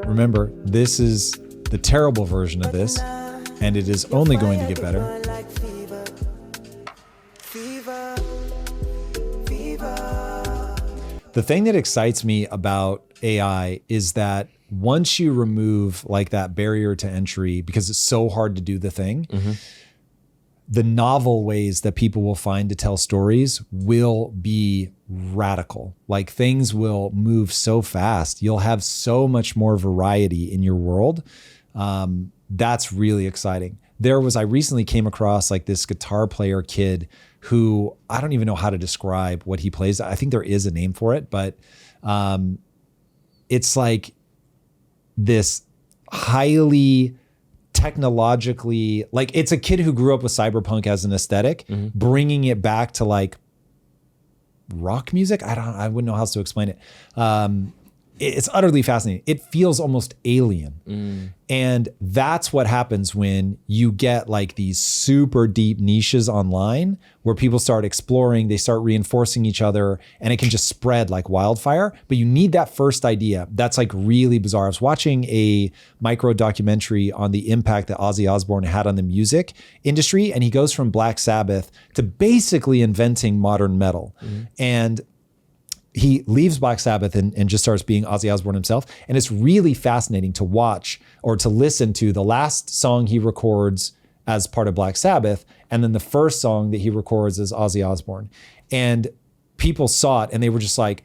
Remember, this is the terrible version of this, and it is only going to get better. The thing that excites me about AI is that once you remove like that barrier to entry, because it's so hard to do the thing, the novel ways that people will find to tell stories will be radical. Like things will move so fast. You'll have so much more variety in your world. That's really exciting. I recently came across like this guitar player kid who I don't even know how to describe what he plays. I think there is a name for it, but it's like this highly technologically, like it's a kid who grew up with cyberpunk as an aesthetic, bringing it back to like rock music. I wouldn't know how else to explain it. it's utterly fascinating. It feels almost alien. And that's what happens when you get like these super deep niches online where people start exploring, they start reinforcing each other, and it can just spread like wildfire. But you need that first idea. That's like really bizarre. I was watching a micro documentary on the impact that Ozzy Osbourne had on the music industry. And he goes from Black Sabbath to basically inventing modern metal. And he leaves Black Sabbath and just starts being Ozzy Osbourne himself. And it's really fascinating to watch or to listen to the last song he records as part of Black Sabbath, and then the first song that he records as Ozzy Osbourne. And people saw it and they were just like,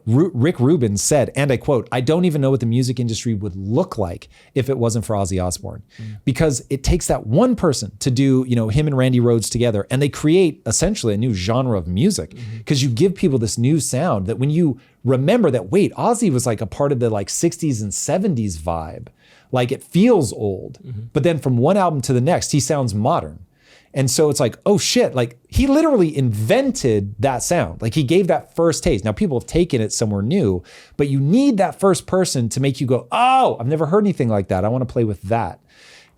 Rick Rubin said, and I quote, "I don't even know what the music industry would look like if it wasn't for Ozzy Osbourne." Because it takes that one person to do, him and Randy Rhoads together, and they create essentially a new genre of music, because you give people this new sound that when you remember that, wait, Ozzy was like a part of the like 60s and 70s vibe. Like it feels old, but then from one album to the next, he sounds modern. And so it's like, oh shit, like he literally invented that sound. Like he gave that first taste. Now people have taken it somewhere new, but you need that first person to make you go, oh, I've never heard anything like that. I want to play with that.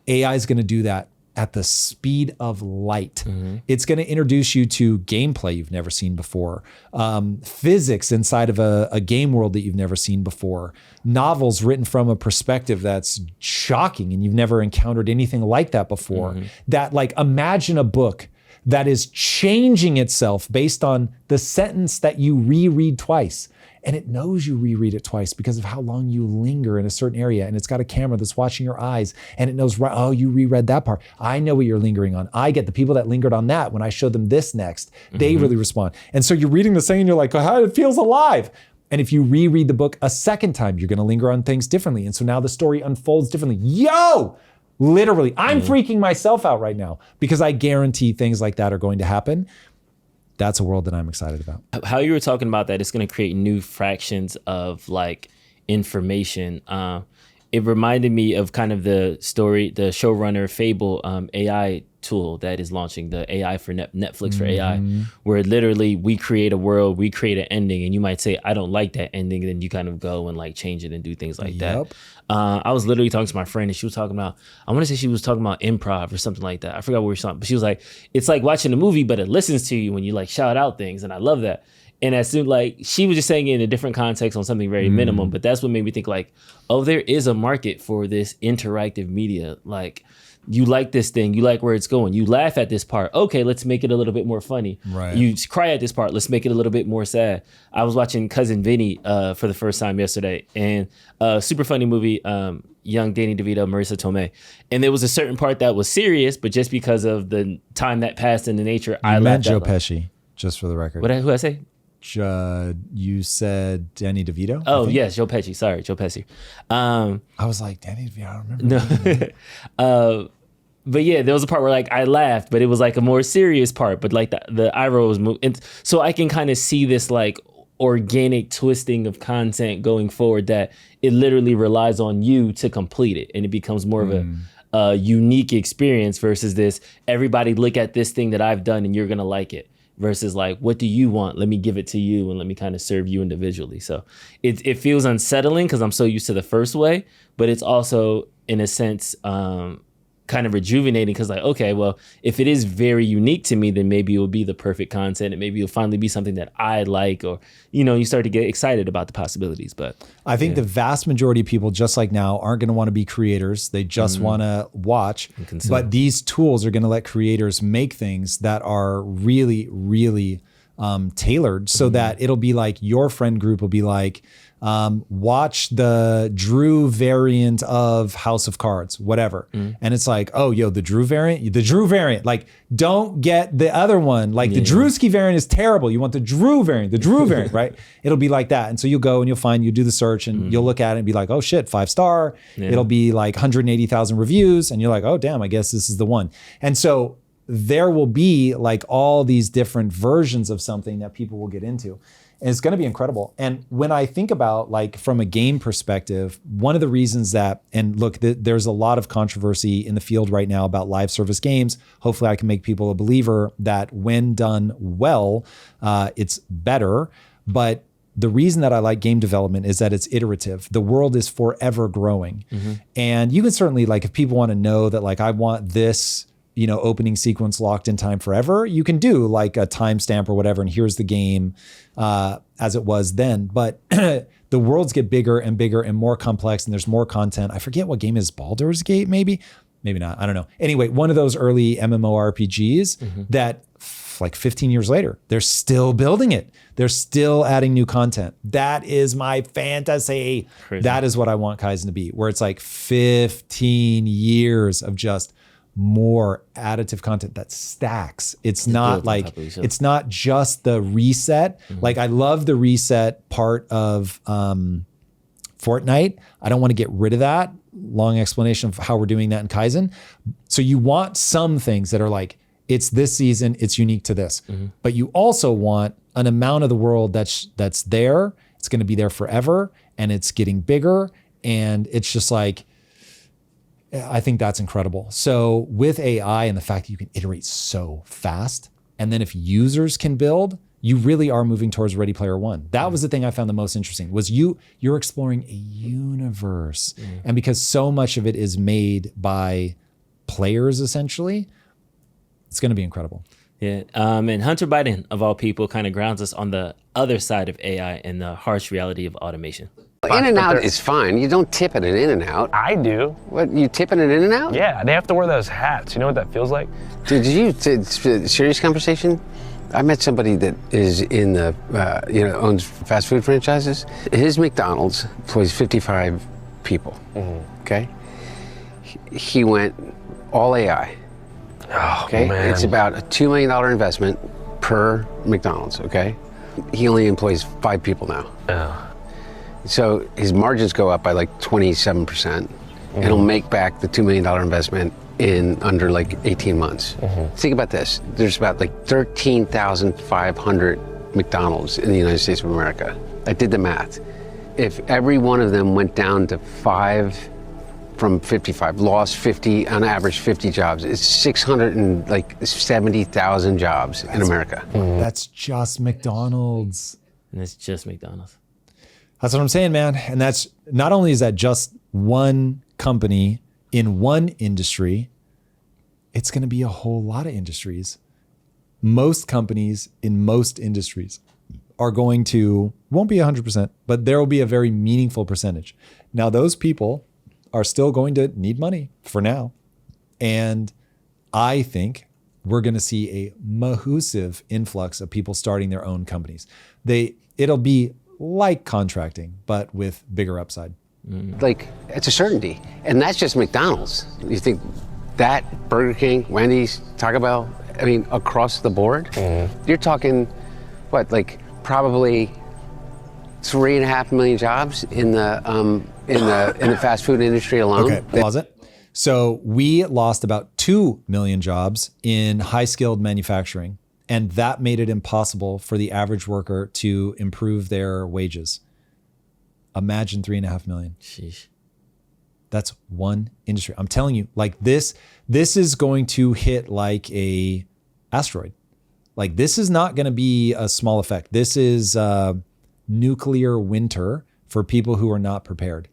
AI is going to do that at the speed of light. It's going to introduce you to gameplay you've never seen before, physics inside of a game world that you've never seen before, novels written from a perspective that's shocking and you've never encountered anything like that before. That like, imagine a book that is changing itself based on the sentence that you reread twice. And it knows you reread it twice because of how long you linger in a certain area. And it's got a camera that's watching your eyes, and it knows, right, oh, you reread that part. I know what you're lingering on. I get the people that lingered on that. When I show them this next, they really respond. And so you're reading the thing and you're like, oh, it feels alive. And if you reread the book a second time, you're gonna linger on things differently. And so now the story unfolds differently. Yo! Literally, I'm freaking myself out right now because I guarantee things like that are going to happen. That's a world that I'm excited about. How you were talking about that, it's going to create new fractions of like information. It reminded me of kind of the story, the showrunner Fable AI tool that is launching, the AI for Netflix for AI, where literally we create a world, we create an ending, and you might say, I don't like that ending. Then you kind of go and like change it and do things like that. I was literally talking to my friend and she was talking about, I want to say she was talking about improv or something like that. I forgot what we were talking, but she was like, it's like watching a movie, but it listens to you when you like shout out things. And I love that. And as soon, like, she was just saying it in a different context on something very minimum, but that's what made me think like, oh, there is a market for this interactive media. Like, you like this thing, you like where it's going. You laugh at this part. Okay, let's make it a little bit more funny. Right. You cry at this part. Let's make it a little bit more sad. I was watching Cousin Vinny for the first time yesterday, and super funny movie, young Danny DeVito, Marissa Tomei. And there was a certain part that was serious, but just because of the time that passed and the nature, I laughed. Joe Pesci, just for the record. Who I say? You said Danny DeVito? Oh, yes, Joe Pesci. Sorry, Joe Pesci. I was like, Danny DeVito, I don't remember. No. But yeah, there was a part where like I laughed, but it was like a more serious part, but like the eyebrow was moving. And so I can kind of see this like organic twisting of content going forward, that it literally relies on you to complete it. And it becomes more of a unique experience versus this, everybody look at this thing that I've done and you're going to like it. Versus like, what do you want? Let me give it to you and let me kind of serve you individually. So it feels unsettling because I'm so used to the first way, but it's also in a sense kind of rejuvenating because like, okay, well, if it is very unique to me, then maybe it will be the perfect content and maybe it'll finally be something that I like, or, you start to get excited about the possibilities. But I think the vast majority of people, just like now, aren't going to want to be creators. They just want to watch. But these tools are going to let creators make things that are really, really tailored so that it'll be like your friend group will be like, watch the Drew variant of House of Cards, whatever. And it's like, oh, yo, the Drew variant, like, don't get the other one. Like the Drewski variant is terrible. You want the Drew variant, right? It'll be like that. And so you'll go and you do the search and you'll look at it and be like, oh shit, 5-star. It'll be like 180,000 reviews. And you're like, oh damn, I guess this is the one. And so there will be like all these different versions of something that people will get into. And it's going to be incredible. And when I think about like from a game perspective, one of the reasons that, and look, there's a lot of controversy in the field right now about live service games. Hopefully I can make people a believer that when done well, it's better. But the reason that I like game development is that it's iterative. The world is forever growing. And you can certainly, like, if people want to know that, like, I want this, you know, opening sequence locked in time forever, you can do like a timestamp or whatever. And here's the game as it was then. But the worlds get bigger and bigger and more complex, and there's more content. I forget what game is Baldur's Gate, maybe not. I don't know. Anyway, one of those early MMORPGs that like 15 years later, they're still building it. They're still adding new content. That is my fantasy. Crazy. That is what I want Kaizen to be, where it's like 15 years of just more additive content that stacks. It's not like, it's not just the reset. Like, I love the reset part of Fortnite. I don't want to get rid of that. Long explanation of how we're doing that in Kaizen. So you want some things that are like, it's this season, it's unique to this. But you also want an amount of the world that's there. It's going to be there forever, and it's getting bigger. And it's just like, I think that's incredible. So with AI and the fact that you can iterate so fast, and then if users can build, you really are moving towards Ready Player One. That was the thing I found the most interesting, was you're exploring a universe. And because so much of it is made by players, essentially, it's going to be incredible. Yeah. And Hunter Biden, of all people, kind of grounds us on the other side of AI and the harsh reality of automation. In-N-Out is fine. You don't tip at an In-N-Out. I do. What, you tip at an In-N-Out? Yeah, they have to wear those hats. You know what that feels like? Serious conversation? I met somebody that is in the, owns fast food franchises. His McDonald's employs 55 people, okay? He went all AI. Oh, okay? Man. It's about a $2 million investment per McDonald's, okay? He only employs 5 people now. Oh. So his margins go up by like 27%. And he'll make back the $2 million investment in under like 18 months. Think about this. There's about like 13,500 McDonald's in the United States of America. I did the math. If every one of them went down to 5 from 55, lost 50, on average 50 jobs, it's 670,000 jobs in America. That's just McDonald's. And it's just McDonald's. That's what I'm saying, man. And that's, not only is that just one company in one industry, it's going to be a whole lot of industries. Most companies in most industries are going to, won't be 100%, but there will be a very meaningful percentage. Now, those people are still going to need money for now. And I think we're going to see a massive influx of people starting their own companies. It'll be like contracting, but with bigger upside. Like, it's a certainty. And that's just McDonald's. You think that, Burger King, Wendy's, Taco Bell, I mean, across the board, you're talking, what, like probably 3.5 million jobs in the fast food industry alone? Okay, pause it. So we lost about 2 million jobs in high-skilled manufacturing. And that made it impossible for the average worker to improve their wages. Imagine 3.5 million. Sheesh. That's one industry. I'm telling you, like this is going to hit like a asteroid. Like, this is not going to be a small effect. This is nuclear winter for people who are not prepared.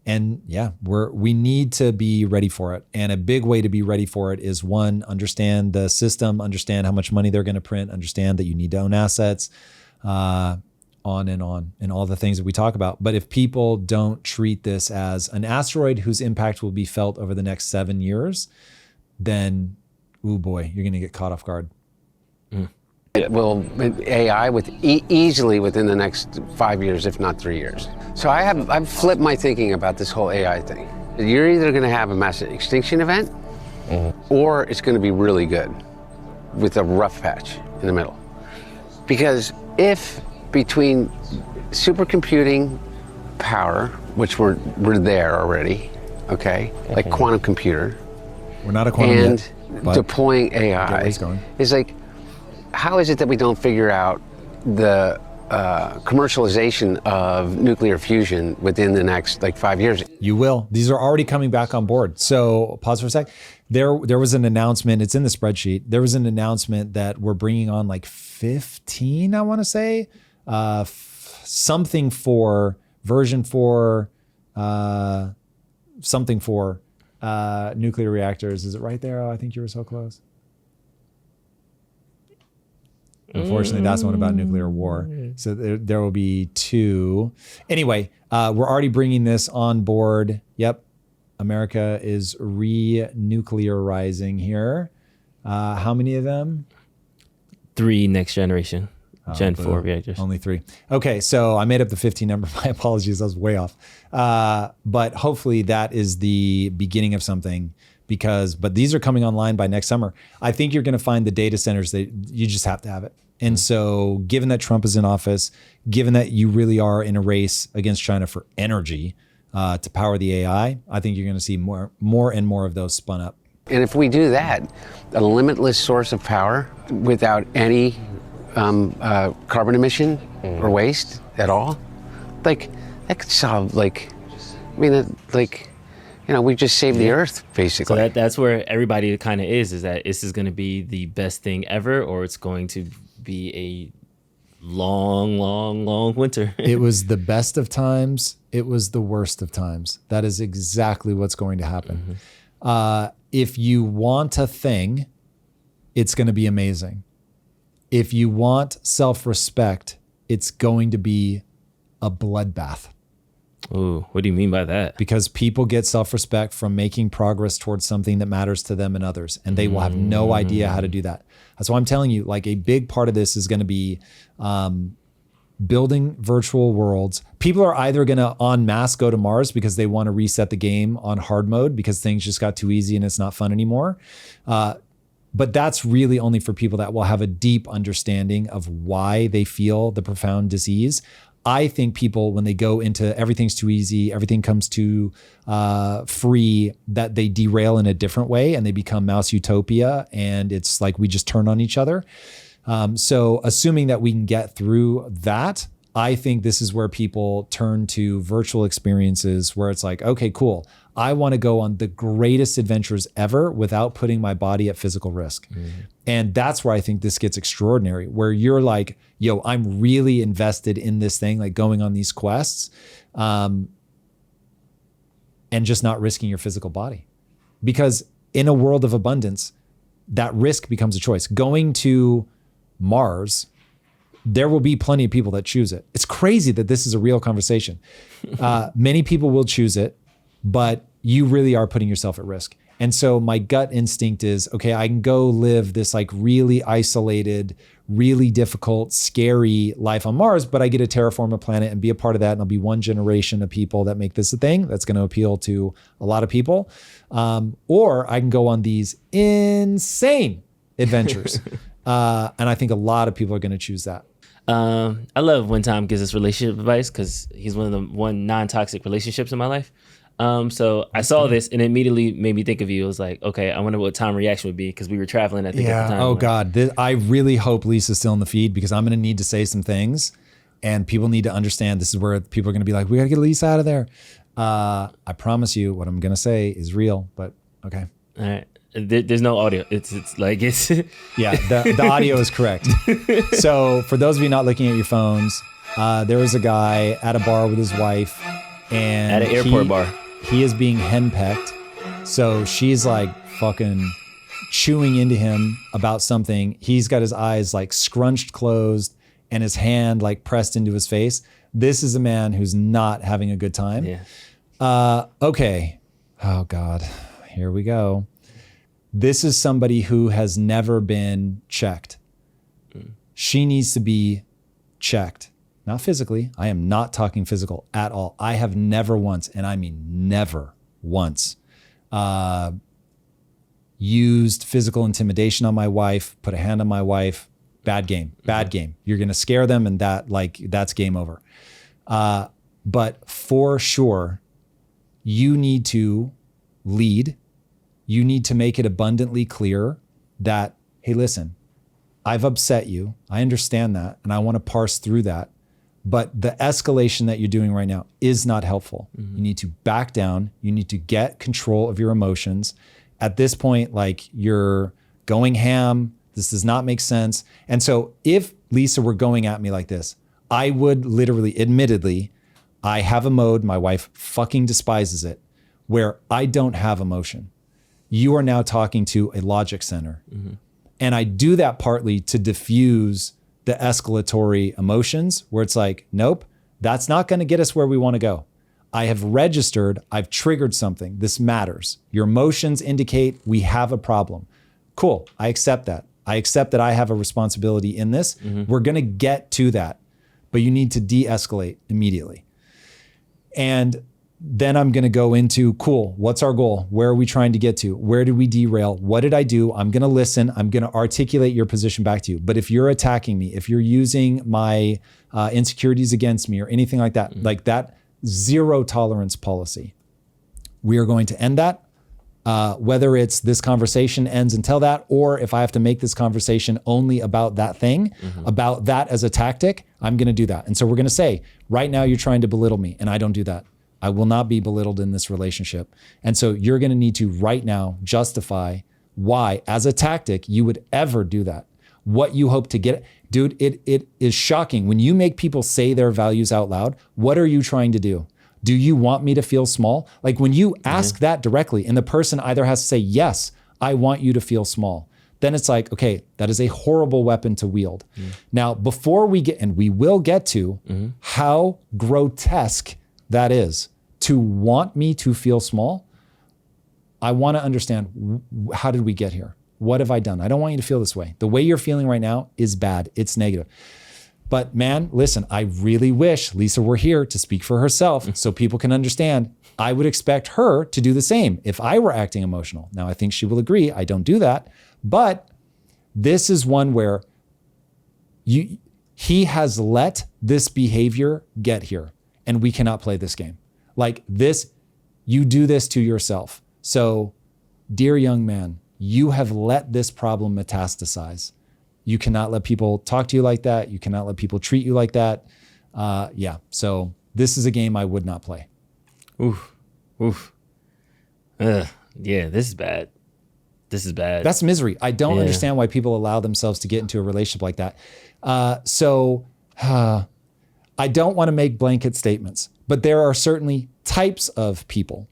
And yeah, we need to be ready for it. And a big way to be ready for it is, one, understand the system, understand how much money they're going to print, understand that you need to own assets, on, and all the things that we talk about. But if people don't treat this as an asteroid whose impact will be felt over the next 7 years, then, ooh boy, you're going to get caught off guard. It will, AI easily within the next 5 years, if not 3 years. So I've flipped my thinking about this whole AI thing. You're either going to have a massive extinction event, or it's going to be really good with a rough patch in the middle. Because if between supercomputing power, which we're there already, okay, like quantum computer, we're not a quantum and yet, deploying AI is like, how is it that we don't figure out the commercialization of nuclear fusion within the next like 5 years? You will. These are already coming back on board. So pause for a sec. There was an announcement. It's in the spreadsheet. There was an announcement that we're bringing on like 15, I want to say, something for version 4, something for nuclear reactors. Is it right there? Oh, I think you were so close. Unfortunately, that's one about nuclear war. So there will be 2. Anyway, we're already bringing this on board. Yep. America is re-nuclearizing here. How many of them? 3 next generation. Gen 4 reactors. Only 3. Okay, so I made up the 15 number. My apologies, I was way off. But hopefully that is the beginning of something but these are coming online by next summer. I think you're gonna find the data centers that you just have to have it. And so given that Trump is in office, given that you really are in a race against China for energy to power the AI, I think you're gonna see more and more of those spun up. And if we do that, a limitless source of power without any carbon emission or waste at all, like that could solve we just saved the earth basically. So that's where everybody kind of is that this is going to be the best thing ever, or it's going to be a long winter. It was the best of times. It was the worst of times. That is exactly what's going to happen. If you want a thing, it's going to be amazing. If you want self-respect, it's going to be a bloodbath. Ooh, what do you mean by that? Because people get self-respect from making progress towards something that matters to them and others, and they will have no idea how to do that. That's why I'm telling you, like, a big part of this is going to be building virtual worlds. People are either going to en masse go to Mars because they want to reset the game on hard mode because things just got too easy and it's not fun anymore. But that's really only for people that will have a deep understanding of why they feel the profound disease. I think people, when they go into everything's too easy, everything comes too free, that they derail in a different way and they become mouse utopia, and it's like we just turn on each other. So assuming that we can get through that, I think this is where people turn to virtual experiences where it's like, okay, cool. I want to go on the greatest adventures ever without putting my body at physical risk. And that's where I think this gets extraordinary, where you're like, yo, I'm really invested in this thing, like going on these quests, and just not risking your physical body. Because in a world of abundance, that risk becomes a choice. Going to Mars, there will be plenty of people that choose it. It's crazy that this is a real conversation. Many people will choose it, but you really are putting yourself at risk. And so my gut instinct is, okay, I can go live this like really isolated, really difficult, scary life on Mars, but I get to terraform a planet and be a part of that. And I'll be one generation of people that make this a thing that's going to appeal to a lot of people. Or I can go on these insane adventures. And I think a lot of people are going to choose that. I love when Tom gives us relationship advice because he's one of the non-toxic relationships in my life. So I saw this and it immediately made me think of you. It was like, okay, I wonder what Tom's reaction would be because we were traveling at the time. Oh God. I really hope Lisa's still in the feed because I'm going to need to say some things and people need to understand this is where people are going to be like, we got to get Lisa out of there. I promise you what I'm going to say is real, but okay. All right. There's no audio. It's yeah, the audio is correct. So for those of you not looking at your phones, there was a guy at a bar with his wife and at an airport bar. He is being henpecked. So she's like fucking chewing into him about something. He's got his eyes like scrunched closed and his hand like pressed into his face. This is a man who's not having a good time. Yeah. Okay. Oh God, here we go. This is somebody who has never been checked. She needs to be checked. Not physically. I am not talking physical at all. I have never once, and I mean never once, used physical intimidation on my wife, put a hand on my wife. Bad game. Bad game. You're going to scare them and that's game over. But for sure, you need to lead. You need to make it abundantly clear that, hey, listen, I've upset you. I understand that. And I want to parse through that. But the escalation that you're doing right now is not helpful. You need to back down. You need to get control of your emotions. At this point, like you're going ham. This does not make sense. And so if Lisa were going at me like this, I would literally, admittedly, I have a mode, my wife fucking despises it, where I don't have emotion. You are now talking to a logic center. And I do that partly to diffuse the escalatory emotions where it's like, nope, that's not going to get us where we want to go. I have registered, I've triggered something. This matters. Your emotions indicate we have a problem. Cool, I accept that. I accept that I have a responsibility in this. We're going to get to that, but you need to de-escalate immediately. And then I'm going to go into, cool, what's our goal? Where are we trying to get to? Where did we derail? What did I do? I'm going to listen. I'm going to articulate your position back to you. But if you're attacking me, if you're using my insecurities against me or anything like that, like that zero tolerance policy, we are going to end that. Whether it's this conversation ends until that, or if I have to make this conversation only about that thing, about that as a tactic, I'm going to do that. And so we're going to say, right now you're trying to belittle me, and I don't do that. I will not be belittled in this relationship. And so you're going to need to right now justify why, as a tactic, you would ever do that. What you hope to get. Dude, it is shocking. When you make people say their values out loud, what are you trying to do? Do you want me to feel small? Like when you ask that directly and the person either has to say, yes, I want you to feel small. Then it's like, okay, that is a horrible weapon to wield. Now, before we get, and we will get to how grotesque that is to want me to feel small, I want to understand, how did we get here? What have I done? I don't want you to feel this way. The way you're feeling right now is bad. It's negative. But man, listen, I really wish Lisa were here to speak for herself so people can understand. I would expect her to do the same if I were acting emotional. Now, I think she will agree I don't do that. But this is one where he has let this behavior get here, and we cannot play this game. Like this, you do this to yourself. So, dear young man, you have let this problem metastasize. You cannot let people talk to you like that. You cannot let people treat you like that. So this is a game I would not play. Oof. Yeah, this is bad. This is bad. That's misery. I don't understand why people allow themselves to get into a relationship like that. I don't want to make blanket statements, but there are certainly types of people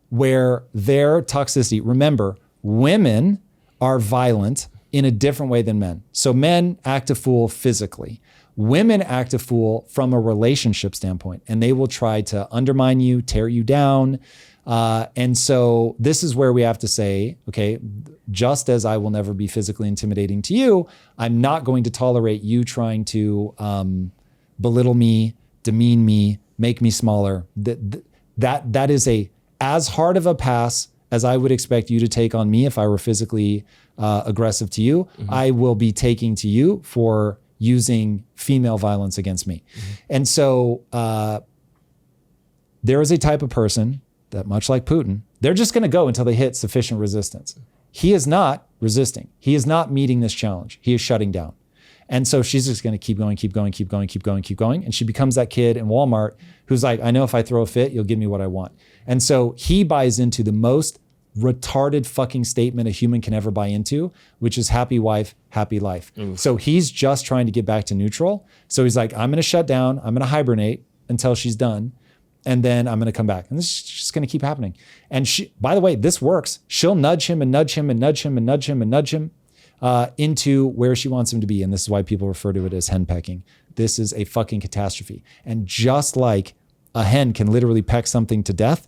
where their toxicity, remember, women are violent in a different way than men. So men act a fool physically. Women act a fool from a relationship standpoint, and they will try to undermine you, tear you down. And so this is where we have to say, okay, just as I will never be physically intimidating to you, I'm not going to tolerate you trying to belittle me, demean me, make me smaller. That is as hard of a pass as I would expect you to take on me if I were physically aggressive to you. I will be taking to you for using female violence against me. And so there is a type of person that, much like Putin, they're just going to go until they hit sufficient resistance. He is not resisting. He is not meeting this challenge. He is shutting down. And so she's just going to keep going. And she becomes that kid in Walmart who's like, I know if I throw a fit, you'll give me what I want. And so he buys into the most retarded fucking statement a human can ever buy into, which is happy wife, happy life. So he's just trying to get back to neutral. So he's like, I'm going to shut down. I'm going to hibernate until she's done. And then I'm going to come back. And this is just going to keep happening. And she, by the way, this works. She'll nudge him and nudge him and nudge him and nudge him and nudge him into where she wants him to be. And this is why people refer to it as henpecking. This is a fucking catastrophe. And just like a hen can literally peck something to death,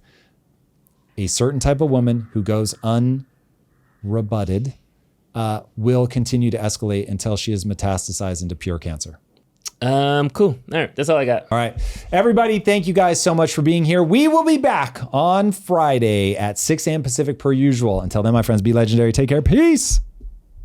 a certain type of woman who goes unrebutted will continue to escalate until she is metastasized into pure cancer. Cool. All right. That's all I got. All right. Everybody, thank you guys so much for being here. We will be back on Friday at 6 a.m. Pacific per usual. Until then, my friends, be legendary. Take care. Peace.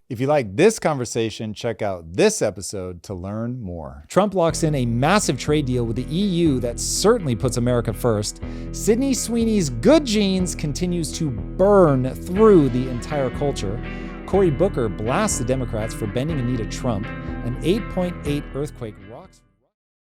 If you like this conversation, check out this episode to learn more. Trump locks in a massive trade deal with the EU that certainly puts America first. Sydney Sweeney's good genes continues to burn through the entire culture. Cory Booker blasts the Democrats for bending a knee to Trump. An 8.8 earthquake